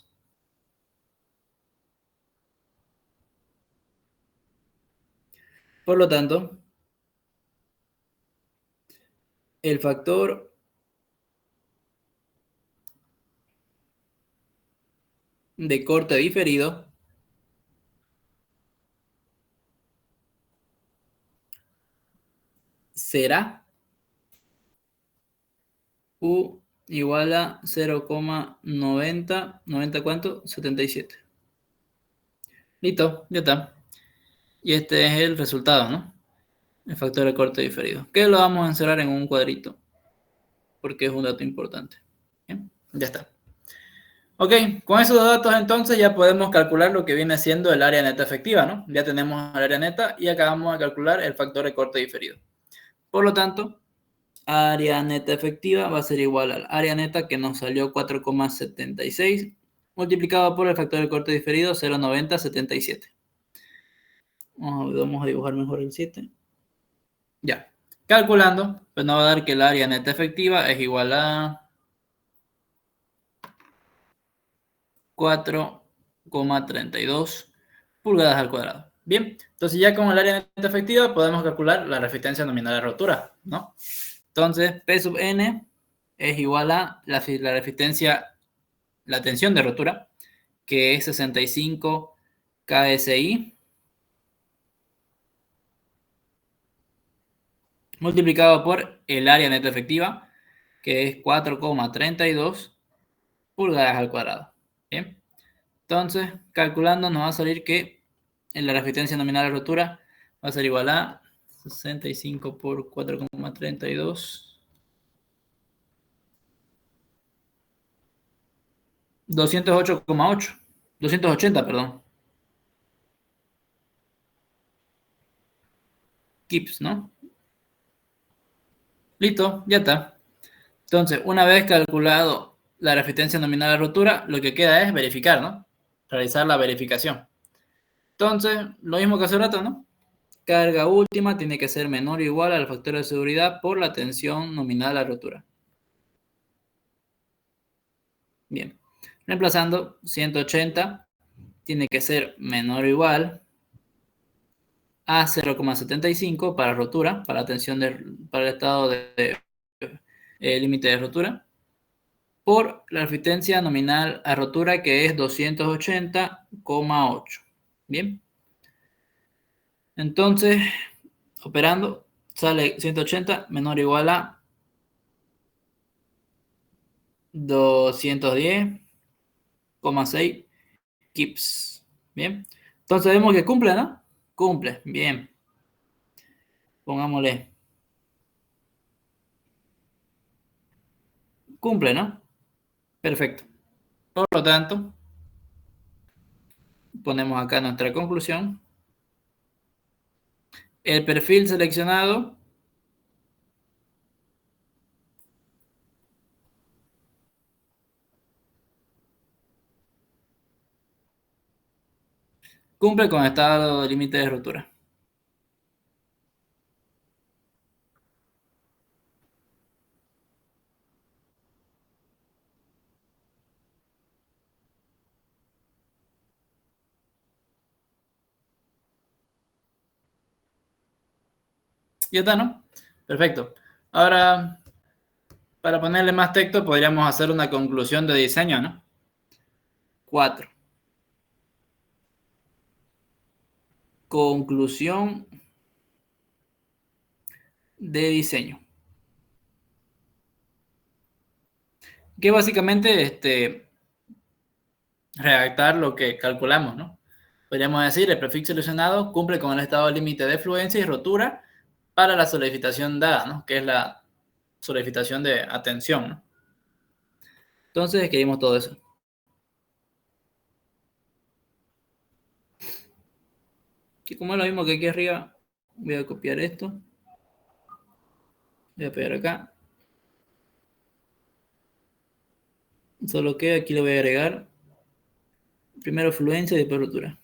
Por lo tanto, el factor de corte diferido será U igual a 0,90. ¿90 cuánto? 77. Listo, ya está. Y este es el resultado, ¿no? El factor de corte diferido. Que lo vamos a encerrar en un cuadrito, porque es un dato importante. Bien, ya está. Ok, con esos datos entonces ya podemos calcular lo que viene siendo el área neta efectiva, ¿no? Ya tenemos el área neta y acabamos de calcular el factor de corte diferido. Por lo tanto, área neta efectiva va a ser igual al área neta que nos salió 4,76 multiplicado por el factor de corte diferido 0,9077. Vamos a dibujar mejor el 7. Ya. Calculando, pues nos va a dar que el área neta efectiva es igual a 4,32 pulgadas al cuadrado. Bien, entonces ya con el área neta efectiva podemos calcular la resistencia nominal de rotura, ¿no? Entonces, P sub n es igual a la resistencia, la tensión de rotura, que es 65 KSI, multiplicado por el área neta efectiva, que es 4,32 pulgadas al cuadrado. Bien, entonces, calculando nos va a salir que en la resistencia nominal de rotura va a ser igual a 65 por 4,32. 208,8. 280, perdón. Kips, ¿no? Listo, ya está. Entonces, una vez calculado la resistencia nominal de rotura, lo que queda es verificar, ¿no? Realizar la verificación. Entonces, lo mismo que hace rato, ¿no? Carga última tiene que ser menor o igual al factor de seguridad por la tensión nominal a rotura. Bien. Reemplazando 180 tiene que ser menor o igual a 0,75 para rotura, para tensión para el estado de límite de rotura, por la resistencia nominal a rotura que es 280,8. Bien. Entonces, operando, sale 180 menor o igual a 210,6 kips. Bien. Entonces vemos que cumple, ¿no? Cumple. Bien. Pongámosle. Cumple, ¿no? Perfecto. Por lo tanto, ponemos acá nuestra conclusión. El perfil seleccionado cumple con el estado de límite de rotura. Ya está, ¿no? Perfecto. Ahora, para ponerle más texto, podríamos hacer una conclusión de diseño, ¿no? 4. Conclusión de diseño. Que básicamente redactar lo que calculamos, ¿no? Podríamos decir, el prefixo seleccionado cumple con el estado límite de fluencia y rotura para la solicitación dada, ¿no? Que es la solicitación de atención, ¿no? Entonces, escribimos todo eso. Que como es lo mismo que aquí arriba, voy a copiar esto. Voy a pegar acá. Solo que aquí le voy a agregar primero fluencia y después rotura.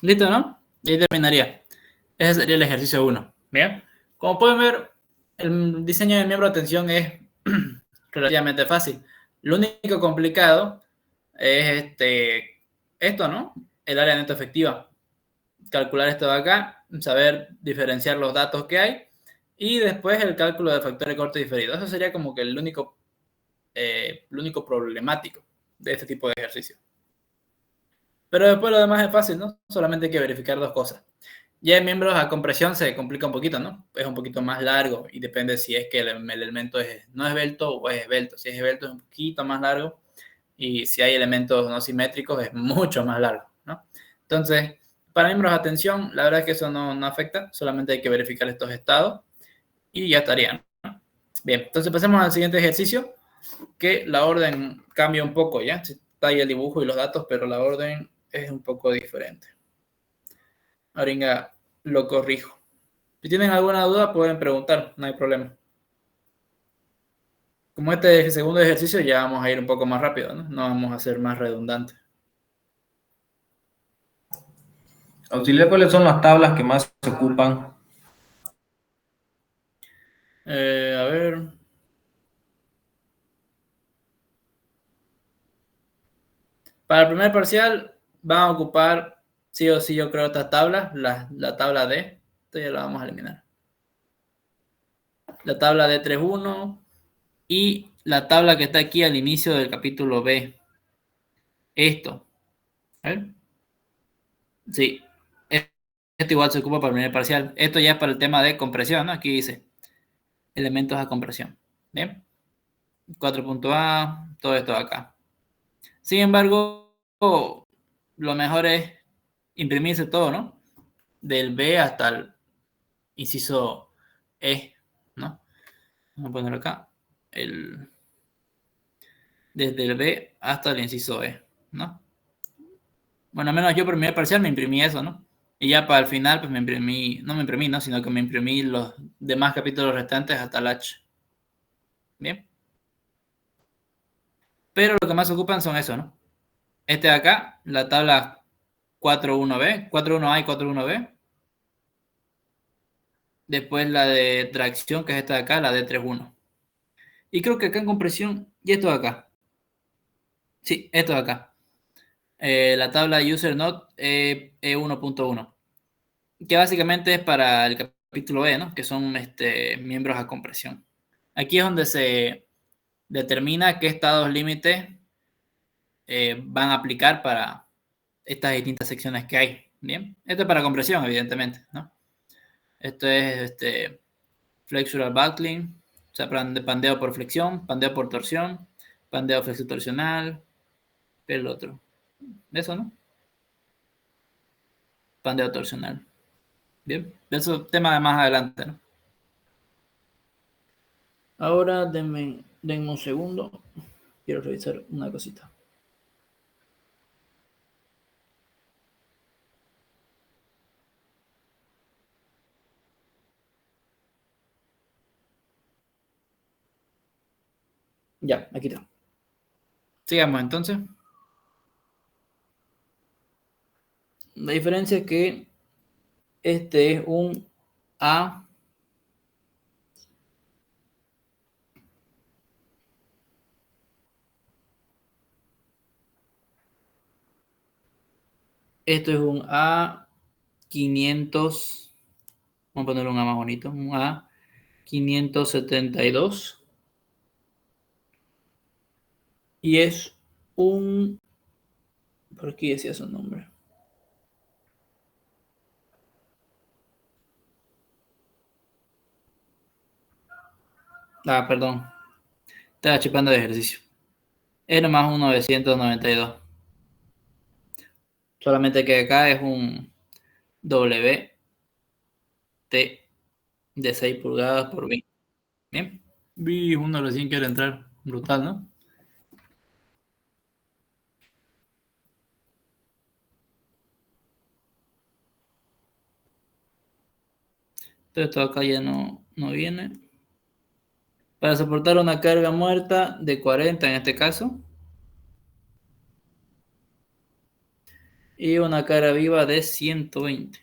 ¿Listo, no? Y ahí terminaría. Ese sería el ejercicio 1. Bien. Como pueden ver, el diseño del miembro de atención es relativamente fácil. Lo único complicado es esto, ¿no? El área neto efectiva. Calcular esto de acá, saber diferenciar los datos que hay y después el cálculo de factor de corte diferido. Eso sería como que el único problemático de este tipo de ejercicio. Pero después lo demás es fácil, ¿no? Solamente hay que verificar dos cosas. Ya en miembros a compresión se complica un poquito, ¿no? Es un poquito más largo y depende si es que el elemento no es esbelto o es esbelto. Si es esbelto es un poquito más largo y si hay elementos no simétricos es mucho más largo, ¿no? Entonces, para miembros de atención, la verdad es que eso no afecta, solamente hay que verificar estos estados y ya estaría, ¿no? Bien, entonces pasemos al siguiente ejercicio, que la orden cambia un poco, ¿ya? Está ahí el dibujo y los datos, pero la orden es un poco diferente. Ahora lo corrijo. Si tienen alguna duda, pueden preguntar, no hay problema. Como este es el segundo ejercicio, ya vamos a ir un poco más rápido, ¿no? No vamos a ser más redundantes. Auxiliar, ¿cuáles son las tablas que más se ocupan? A ver. Para el primer parcial van a ocupar sí o sí, yo creo, estas tablas. La tabla D, esto ya la vamos a eliminar. La tabla D31 y la tabla que está aquí al inicio del capítulo B. Esto. ¿Eh? Sí. Esto igual se ocupa para el primer parcial. Esto ya es para el tema de compresión, ¿no? Aquí dice elementos a compresión. ¿Bien? 4.A, todo esto acá. Sin embargo, lo mejor es imprimirse todo, ¿no? Del B hasta el inciso E, ¿no? Vamos a poner acá desde el B hasta el inciso E, ¿no? Bueno, al menos yo por mi parcial me imprimí eso, ¿no? Y ya para el final, pues no me imprimí, ¿no? Sino que me imprimí los demás capítulos restantes hasta el H. Bien. Pero lo que más ocupan son eso, ¿no? Este de acá, la tabla 4.1b, 4.1a y 4.1b. Después la de tracción, que es esta de acá, la de 3.1. Y creo que acá en compresión, y esto de acá. Sí, esto de acá. La tabla user node E1.1, que básicamente es para el capítulo E, ¿no? Que son miembros a compresión. Aquí es donde se determina qué estados límite van a aplicar para estas distintas secciones que hay. Bien, esto es para compresión, evidentemente, ¿no? Esto es flexural buckling, o sea, pandeo por flexión, pandeo por torsión, pandeo flexotorsional, el otro. Eso, ¿no? Pandeo torsional. Bien, eso es tema de más adelante, ¿no? Ahora denme un segundo. Quiero revisar una cosita. Ya, aquí está. Sigamos entonces. La diferencia es que este es un A. Esto es un A500. Vamos a ponerle un A más bonito. Un A572. Y es un... Por aquí decía su nombre. Ah, perdón. Estaba chipando de ejercicio. Es nomás un 992. Solamente que acá es un WT de 6 pulgadas por 20. Bien. Vi uno recién quiere entrar. Brutal, ¿no? Entonces esto acá ya no viene. Para soportar una carga muerta de 40 en este caso. Y una carga viva de 120.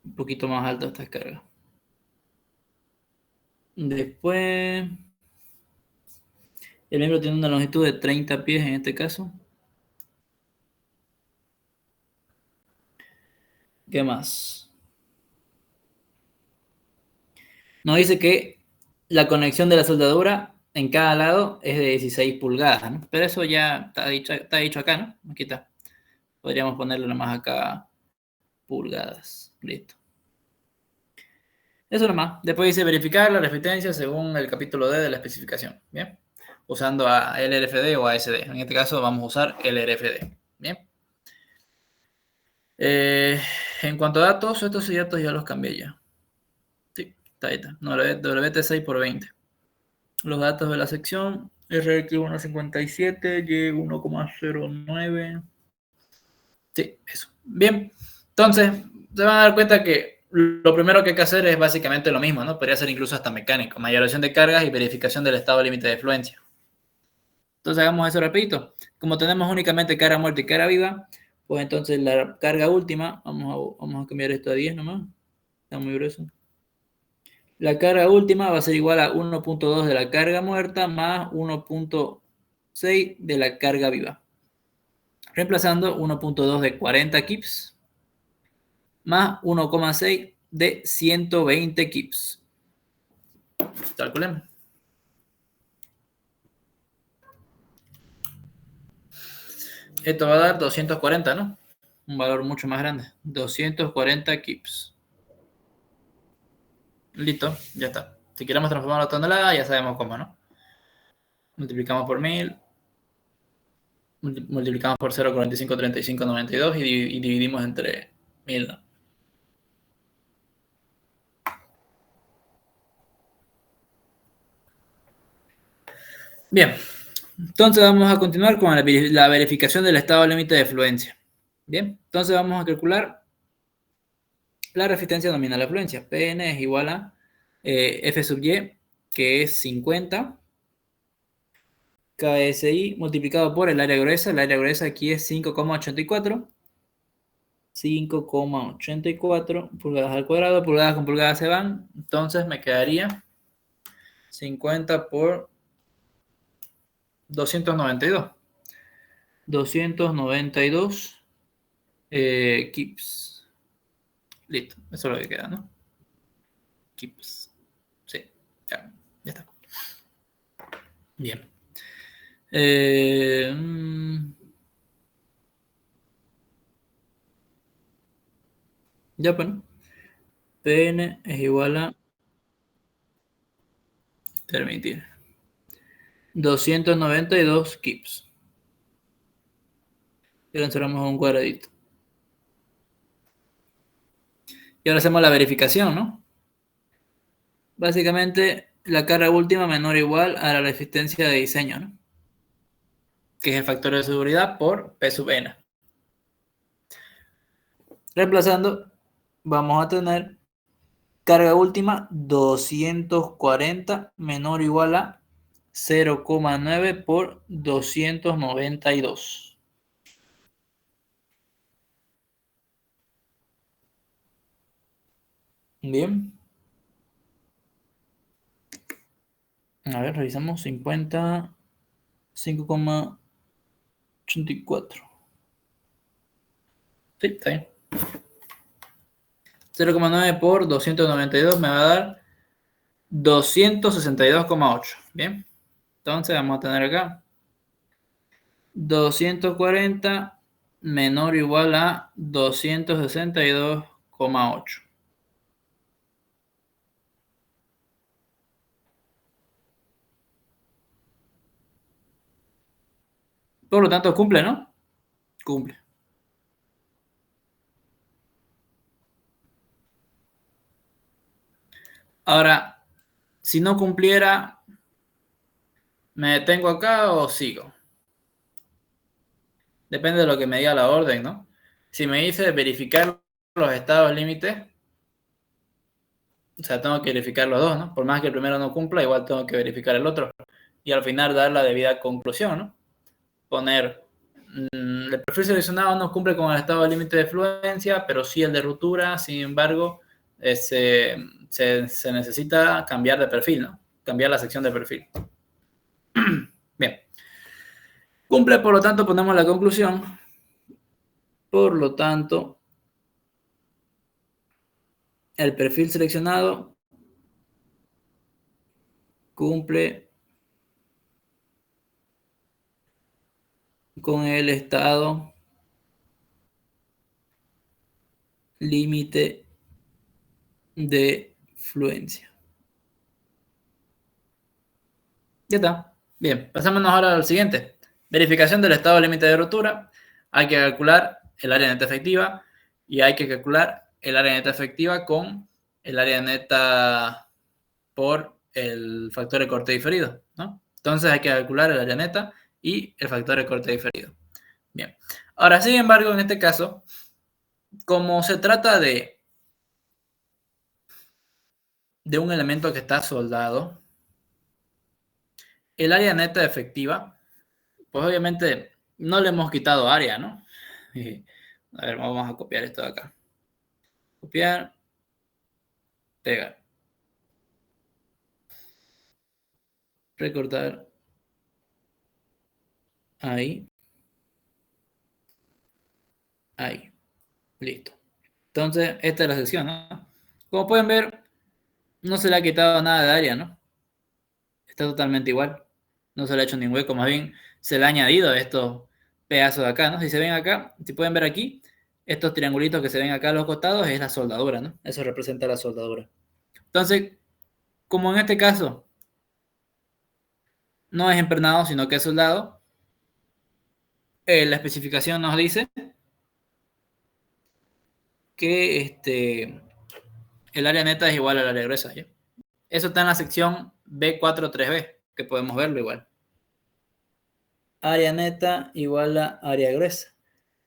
Un poquito más alta esta carga. Después, el miembro tiene una longitud de 30 pies en este caso. ¿Qué más? Nos dice que la conexión de la soldadura en cada lado es de 16 pulgadas, ¿no? Pero eso ya está dicho acá, ¿no? Aquí está. Podríamos ponerle nomás acá pulgadas. Listo. Eso nomás. Después dice verificar la resistencia según el capítulo D de la especificación. Bien. Usando a LRFD o ASD. En este caso vamos a usar LRFD. Bien. En cuanto a datos, estos datos ya los cambié ya. Sí, está ahí. Está. WT6 por 20. Los datos de la sección. RX157, Y1,09. Sí, eso. Bien. Entonces, se van a dar cuenta que lo primero que hay que hacer es básicamente lo mismo, ¿no? Podría ser incluso hasta mecánico. Mayorización de cargas y verificación del estado límite de fluencia. Entonces hagamos eso rapidito. Como tenemos únicamente cara muerta y cara viva, pues entonces la carga última, vamos a cambiar esto a 10 nomás. Está muy grueso. La carga última va a ser igual a 1.2 de la carga muerta más 1.6 de la carga viva. Reemplazando 1.2 de 40 kips más 1,6 de 120 kips. Calculemos. Esto va a dar 240, ¿no? Un valor mucho más grande. 240 kips. Listo, ya está. Si queremos transformar la tonelada, ya sabemos cómo, ¿no? Multiplicamos por 1000, multiplicamos por 0,453592 y dividimos entre 1000, ¿no? Bien, entonces vamos a continuar con la verificación del estado límite de fluencia. Bien, entonces vamos a calcular la resistencia nominal a fluencia. Pn es igual a F sub y, que es 50 KSI multiplicado por el área gruesa. El área gruesa aquí es 5,84. 5,84 pulgadas al cuadrado. Pulgadas con pulgadas se van. Entonces me quedaría 50 por 292. 292 kips. Listo. Eso es lo que queda, ¿no? Kips. Sí. Ya está. Bien. Ya, bueno. Pn es igual a permitir 292 kips. Y lo encerramos a un cuadradito. Y ahora hacemos la verificación, ¿no? Básicamente, la carga última menor o igual a la resistencia de diseño, ¿no? Que es el factor de seguridad por P sub n. Reemplazando, vamos a tener Carga última, 240 menor o igual a 0,9 por 292. Bien. A ver, revisamos. 50, 5,84. Sí, está bien. 0,9 por 292 me va a dar 262,8. Bien. Entonces vamos a tener acá 240 menor o igual a 262,8. Por lo tanto, cumple, ¿no? Cumple. Ahora, si no cumpliera, ¿me detengo acá o sigo? Depende de lo que me diga la orden, ¿no? Si me dice verificar los estados límites, o sea, tengo que verificar los dos, ¿no? Por más que el primero no cumpla, igual tengo que verificar el otro. Y al final dar la debida conclusión, ¿no? Poner, el perfil seleccionado no cumple con el estado límite de fluencia, pero sí el de ruptura, sin embargo, se necesita cambiar de perfil, ¿no? Cambiar la sección de perfil. Bien. Cumple, por lo tanto, ponemos la conclusión. Por lo tanto, el perfil seleccionado cumple con el estado límite de fluencia. Ya está. Bien, pasémonos ahora al siguiente. Verificación del estado límite de rotura. Hay que calcular el área neta efectiva y hay que calcular el área neta efectiva con el área neta por el factor de corte diferido, ¿no? Entonces hay que calcular el área neta y el factor de corte diferido. Bien. Ahora, sin embargo, en este caso, como se trata de un elemento que está soldado, el área neta efectiva, pues obviamente no le hemos quitado área, ¿no? A ver, vamos a copiar esto de acá. Copiar, pegar, recortar, ahí, ahí, listo. Entonces, esta es la sección, ¿no? Como pueden ver, no se le ha quitado nada de área, ¿no? Está totalmente igual. No se le ha hecho ningún hueco, más bien se le ha añadido estos pedazos de acá, ¿no? Si se ven acá, si pueden ver aquí, estos triangulitos que se ven acá a los costados es la soldadura, ¿no? Eso representa la soldadura. Entonces, como en este caso no es empernado, sino que es soldado, la especificación nos dice que el área neta es igual al área gruesa, ¿ya? Eso está en la sección B43B, que podemos verlo igual. Área neta igual a área gruesa.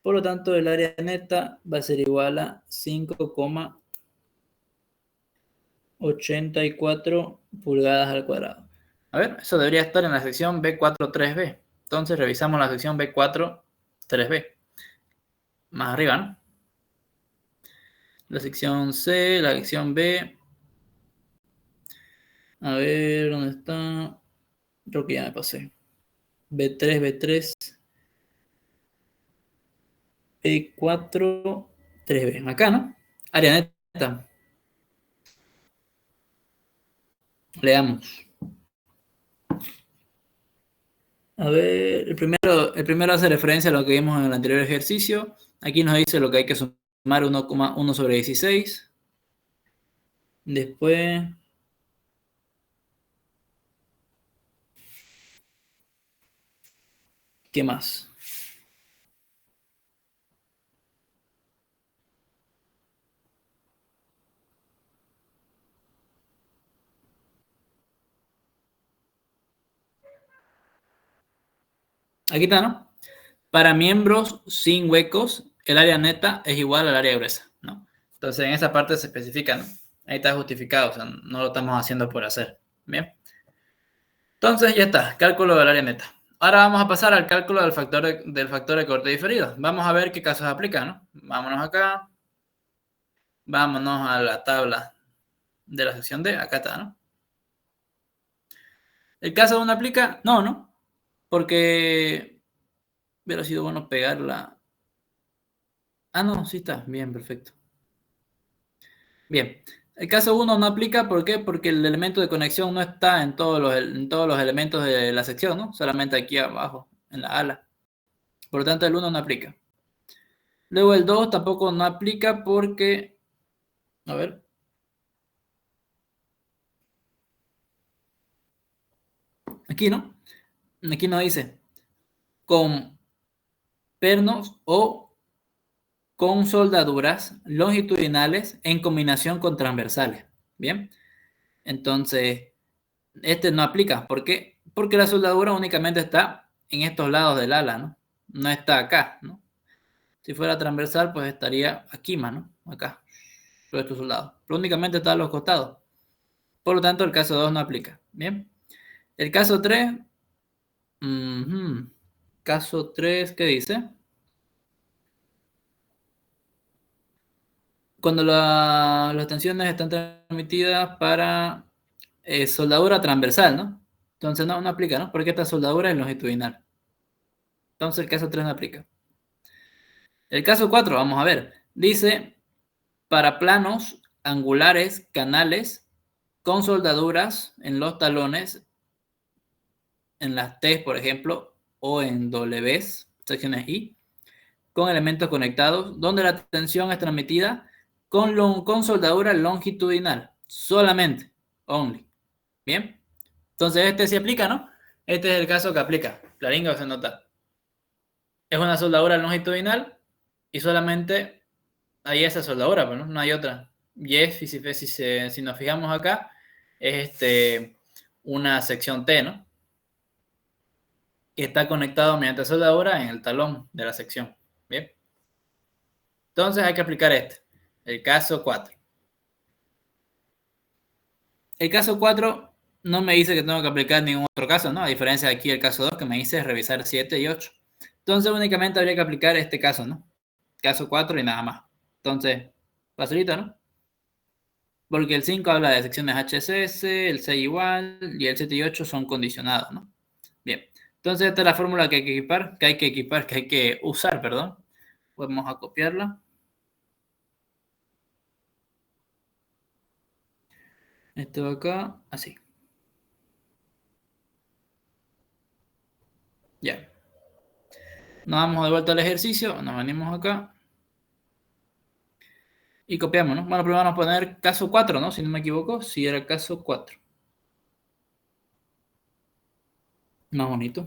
Por lo tanto, el área neta va a ser igual a 5,84 pulgadas al cuadrado. A ver, eso debería estar en la sección B43B. Entonces revisamos la sección B43B. Más arriba, ¿no? La sección C, la sección B. A ver, ¿dónde está? Creo que ya me pasé. B3, B3. B4, 3B. Acá, ¿no? Área neta. Leamos. A ver, el primero hace referencia a lo que vimos en el anterior ejercicio. Aquí nos dice lo que hay que sumar 1,1 sobre 16. Después, ¿qué más? Aquí está, ¿no? Para miembros sin huecos, el área neta es igual al área gruesa, ¿no? Entonces, en esa parte se especifica, ¿no? Ahí está justificado, o sea, no lo estamos haciendo por hacer. Bien. Entonces ya está, cálculo del área neta. Ahora vamos a pasar al cálculo del factor de corte diferido. Vamos a ver qué casos aplican, ¿no? Vámonos acá. Vámonos a la tabla de la sección D. Acá está, ¿no? ¿El caso 1 aplica? No, ¿no? Porque hubiera sido bueno pegarla. Ah, no, sí está. Bien, perfecto. Bien. El caso 1 no aplica, ¿por qué? Porque el elemento de conexión no está en todos los elementos de la sección, ¿no? Solamente aquí abajo, en la ala. Por lo tanto, el 1 no aplica. Luego el 2 tampoco no aplica porque, a ver, aquí no, aquí no dice con pernos o con soldaduras longitudinales en combinación con transversales. Bien, entonces este no aplica. ¿Por qué? Porque la soldadura únicamente está en estos lados del ala, ¿no? No está acá, ¿no? Si fuera transversal, pues estaría aquí más, ¿no? Acá, por estos soldados. Pero únicamente está a los costados. Por lo tanto, el caso 2 no aplica. Bien. El caso 3, caso 3, ¿qué dice? Cuando las tensiones están transmitidas para soldadura transversal, ¿no? Entonces no aplica, ¿no? Porque esta soldadura es longitudinal. Entonces el caso 3 no aplica. El caso 4, vamos a ver. Dice, para planos angulares, canales, con soldaduras en los talones, en las T, por ejemplo, o en Ws, secciones I, con elementos conectados, donde la tensión es transmitida con soldadura longitudinal, solamente, only. Bien, entonces este sí aplica, ¿no? Este es el caso que aplica. Claringa se nota. Es una soldadura longitudinal y solamente hay esa soldadura, pero no hay otra. Y es, si nos fijamos acá, es una sección T, ¿no? Que está conectado mediante soldadura en el talón de la sección. Bien. Entonces hay que aplicar el caso 4. El caso 4 no me dice que tengo que aplicar ningún otro caso, ¿no? A diferencia de aquí el caso 2 que me dice revisar 7 y 8. Entonces únicamente habría que aplicar este caso, ¿no? Caso 4 y nada más. Entonces, facilita, ¿no? Porque el 5 habla de secciones HSS, el 6 igual y el 7 y 8 son condicionados, ¿no? Bien. Entonces esta es la fórmula que hay que usar, perdón. Vamos a copiarla. Esto de acá, así. Ya. Nos vamos de vuelta al ejercicio, nos venimos acá y copiamos, ¿no? Bueno, primero vamos a poner caso 4, ¿no? Si no me equivoco, si era caso 4. Más bonito.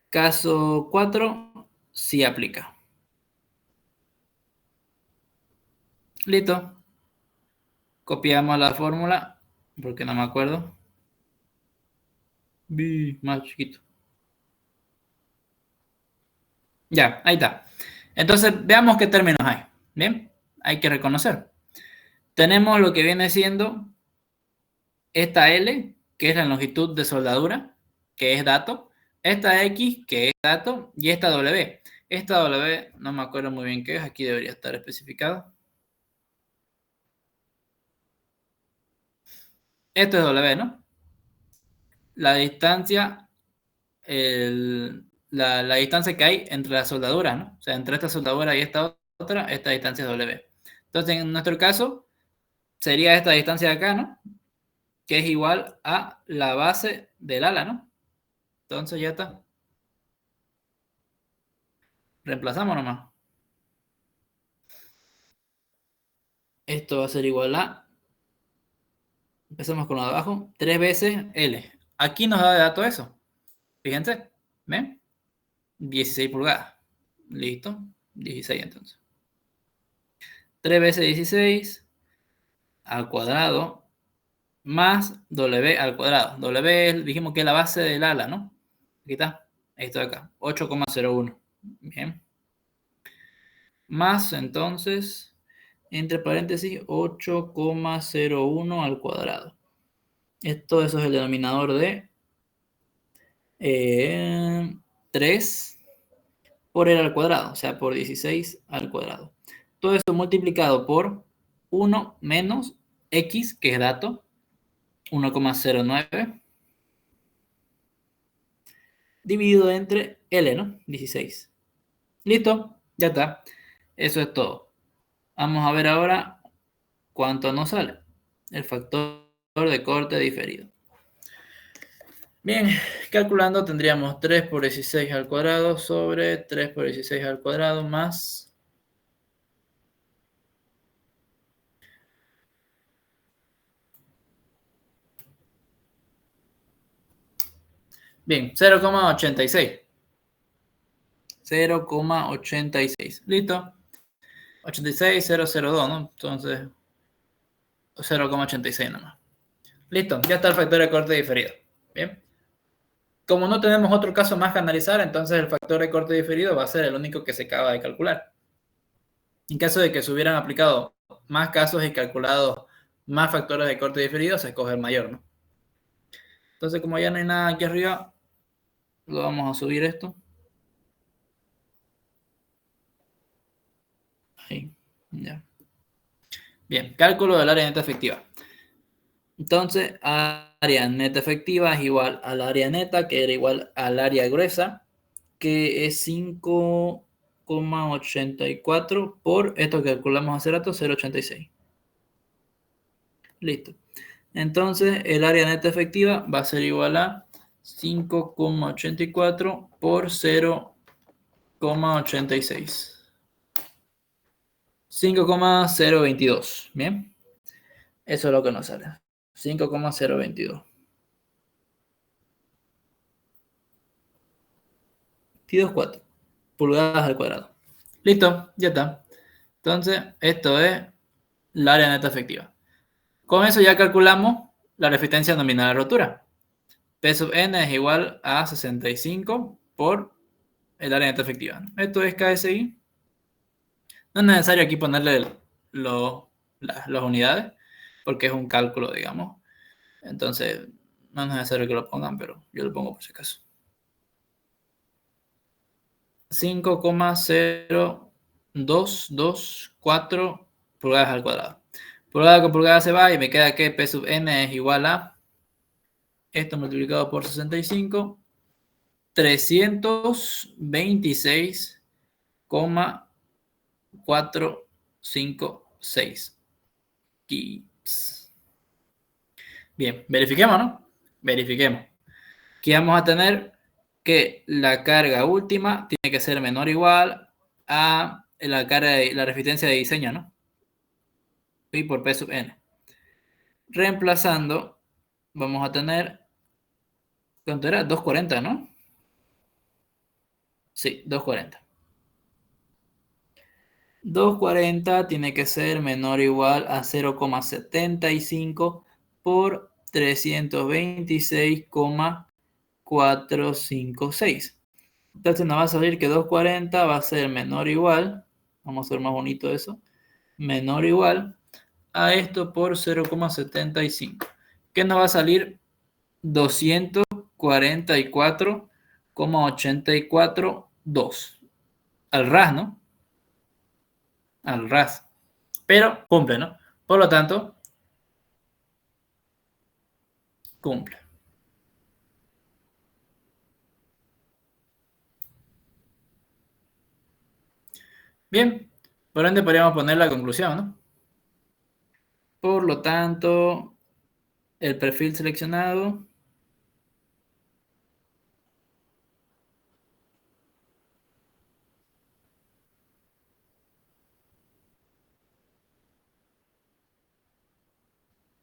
Caso 4, sí aplica. Listo. Copiamos la fórmula, porque no me acuerdo. Más chiquito. Ya, ahí está. Entonces, veamos qué términos hay. Bien, hay que reconocer. Tenemos lo que viene siendo esta L, que es la longitud de soldadura, que es dato. Esta X, que es dato. Y esta W. Esta W, no me acuerdo muy bien qué es. Aquí debería estar especificado. Esto es W, ¿no? La distancia, la distancia que hay entre las soldaduras, ¿no? O sea, entre esta soldadura y esta otra, esta distancia es W. Entonces, en nuestro caso, sería esta distancia de acá, ¿no? Que es igual a la base del ala, ¿no? Entonces ya está. Reemplazamos nomás. Esto va a ser igual a, empezamos con lo de abajo, 3 veces L. Aquí nos da de dato eso. Fíjense, ¿ven? 16 pulgadas. Listo. 16 entonces. 3 veces 16 al cuadrado más W al cuadrado. W dijimos que es la base del ala, ¿no? Aquí está. Esto de acá. 8,01. Bien. Más entonces entre paréntesis 8,01 al cuadrado. Eso es el denominador de 3 por r al cuadrado, o sea, por 16 al cuadrado. Todo esto multiplicado por 1 menos x, que es dato, 1,09, dividido entre L, ¿no? 16. Listo, ya está. Eso es todo. Vamos a ver ahora cuánto nos sale. El factor de corte diferido. Bien, calculando tendríamos 3 por 16 al cuadrado sobre 3 por 16 al cuadrado más... Bien, 0,86. 0,86. Listo. 86,002, ¿no? Entonces, 0,86 nomás. Listo, ya está el factor de corte diferido. Bien. Como no tenemos otro caso más que analizar, entonces el factor de corte diferido va a ser el único que se acaba de calcular. En caso de que se hubieran aplicado más casos y calculado más factores de corte diferido, se escoge el mayor, ¿no? Entonces, como ya no hay nada aquí arriba, lo vamos a subir esto. Ahí, ya. Bien, cálculo del área neta efectiva. Entonces, área neta efectiva es igual al área neta, que era igual al área gruesa, que es 5,84 por esto que calculamos hace rato, 0,86. Listo. Entonces, el área neta efectiva va a ser igual a 5,84 por 0,86. 5,022. Bien. Eso es lo que nos sale. 5,022. 22,4 pulgadas al cuadrado. Listo, ya está. Entonces, esto es la área neta efectiva. Con eso ya calculamos la resistencia nominal de rotura. P sub n es igual a 65 por el área neta efectiva. Esto es KSI. No es necesario aquí ponerle las unidades, porque es un cálculo, digamos. Entonces, no es necesario que lo pongan, pero yo lo pongo por si acaso. 5,0224 pulgadas al cuadrado. Pulgada con pulgada se va y me queda que P sub n es igual a esto multiplicado por 65, 326,456 kips. Bien, verifiquemos, ¿no? Verifiquemos. Aquí vamos a tener que la carga última tiene que ser menor o igual a la resistencia de diseño, ¿no? Y por P sub n. Reemplazando, vamos a tener, ¿cuánto era? 240, ¿no? Sí, 240. 240 tiene que ser menor o igual a 0,75 por 326,456. Entonces nos va a salir que 240 va a ser menor o igual, vamos a hacer más bonito eso, menor o igual a esto por 0,75. ¿Qué nos va a salir? 244,842 al ras, ¿no? Al ras. Pero cumple, ¿no? Por lo tanto, cumple. Bien, por ende podríamos poner la conclusión, ¿no? Por lo tanto, el perfil seleccionado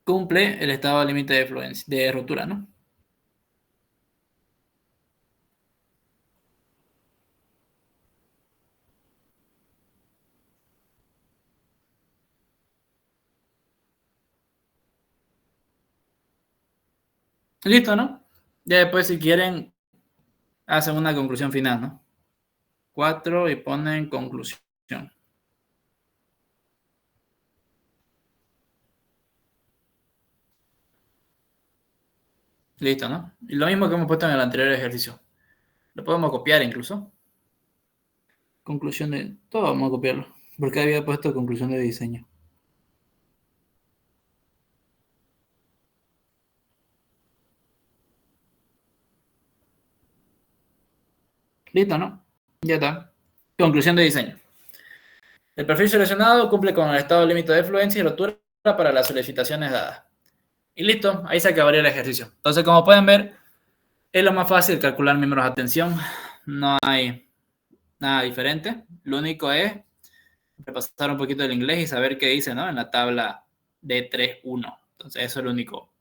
cumple el estado límite de rotura, ¿no? Listo, ¿no? Ya después, si quieren, hacen una conclusión final, ¿no? 4 y ponen conclusión. Listo, ¿no? Y lo mismo que hemos puesto en el anterior ejercicio. Lo podemos copiar incluso. Conclusión de... Todo vamos a copiarlo. Porque había puesto conclusión de diseño. Listo, ¿no? Ya está. Conclusión de diseño. El perfil seleccionado cumple con el estado límite de fluencia y rotura para las solicitaciones dadas. Y listo, ahí se acabaría el ejercicio. Entonces, como pueden ver, es lo más fácil calcular miembros de atención. No hay nada diferente. Lo único es repasar un poquito el inglés y saber qué dice, ¿no? En la tabla D3.1. Entonces, eso es lo único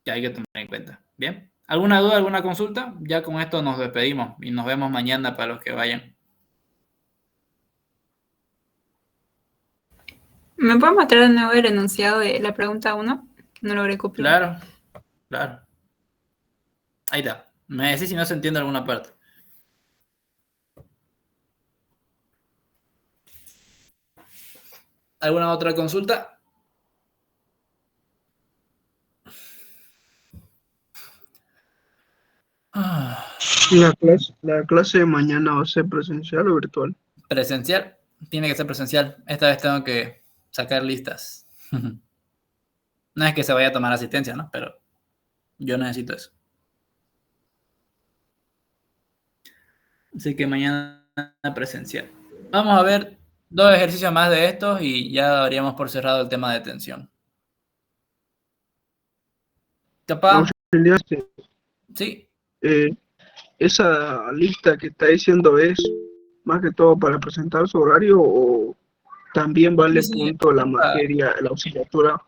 que hay que tomar en cuenta. Bien. ¿Alguna duda, alguna consulta? Ya con esto nos despedimos y nos vemos mañana para los que vayan. ¿Me puedes mostrar de nuevo el enunciado de la pregunta 1? No logré copiar. Claro, claro. Ahí está. Me decís si no se entiende alguna parte. ¿Alguna otra consulta? La clase de mañana va a ser presencial o virtual. Presencial. Tiene que ser presencial. Esta vez tengo que sacar listas. No es que se vaya a tomar asistencia, ¿no? Pero yo necesito eso. Así que mañana presencial. Vamos a ver 2 ejercicios más de estos y ya daríamos por cerrado el tema de tensión. Capaz. Auxiliar, Sí. esa lista que está diciendo es más que todo para presentar su horario o también vale Sí, punto la materia, la auxiliatura.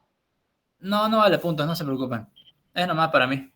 No vale puntos, no se preocupen. Es nomás para mí.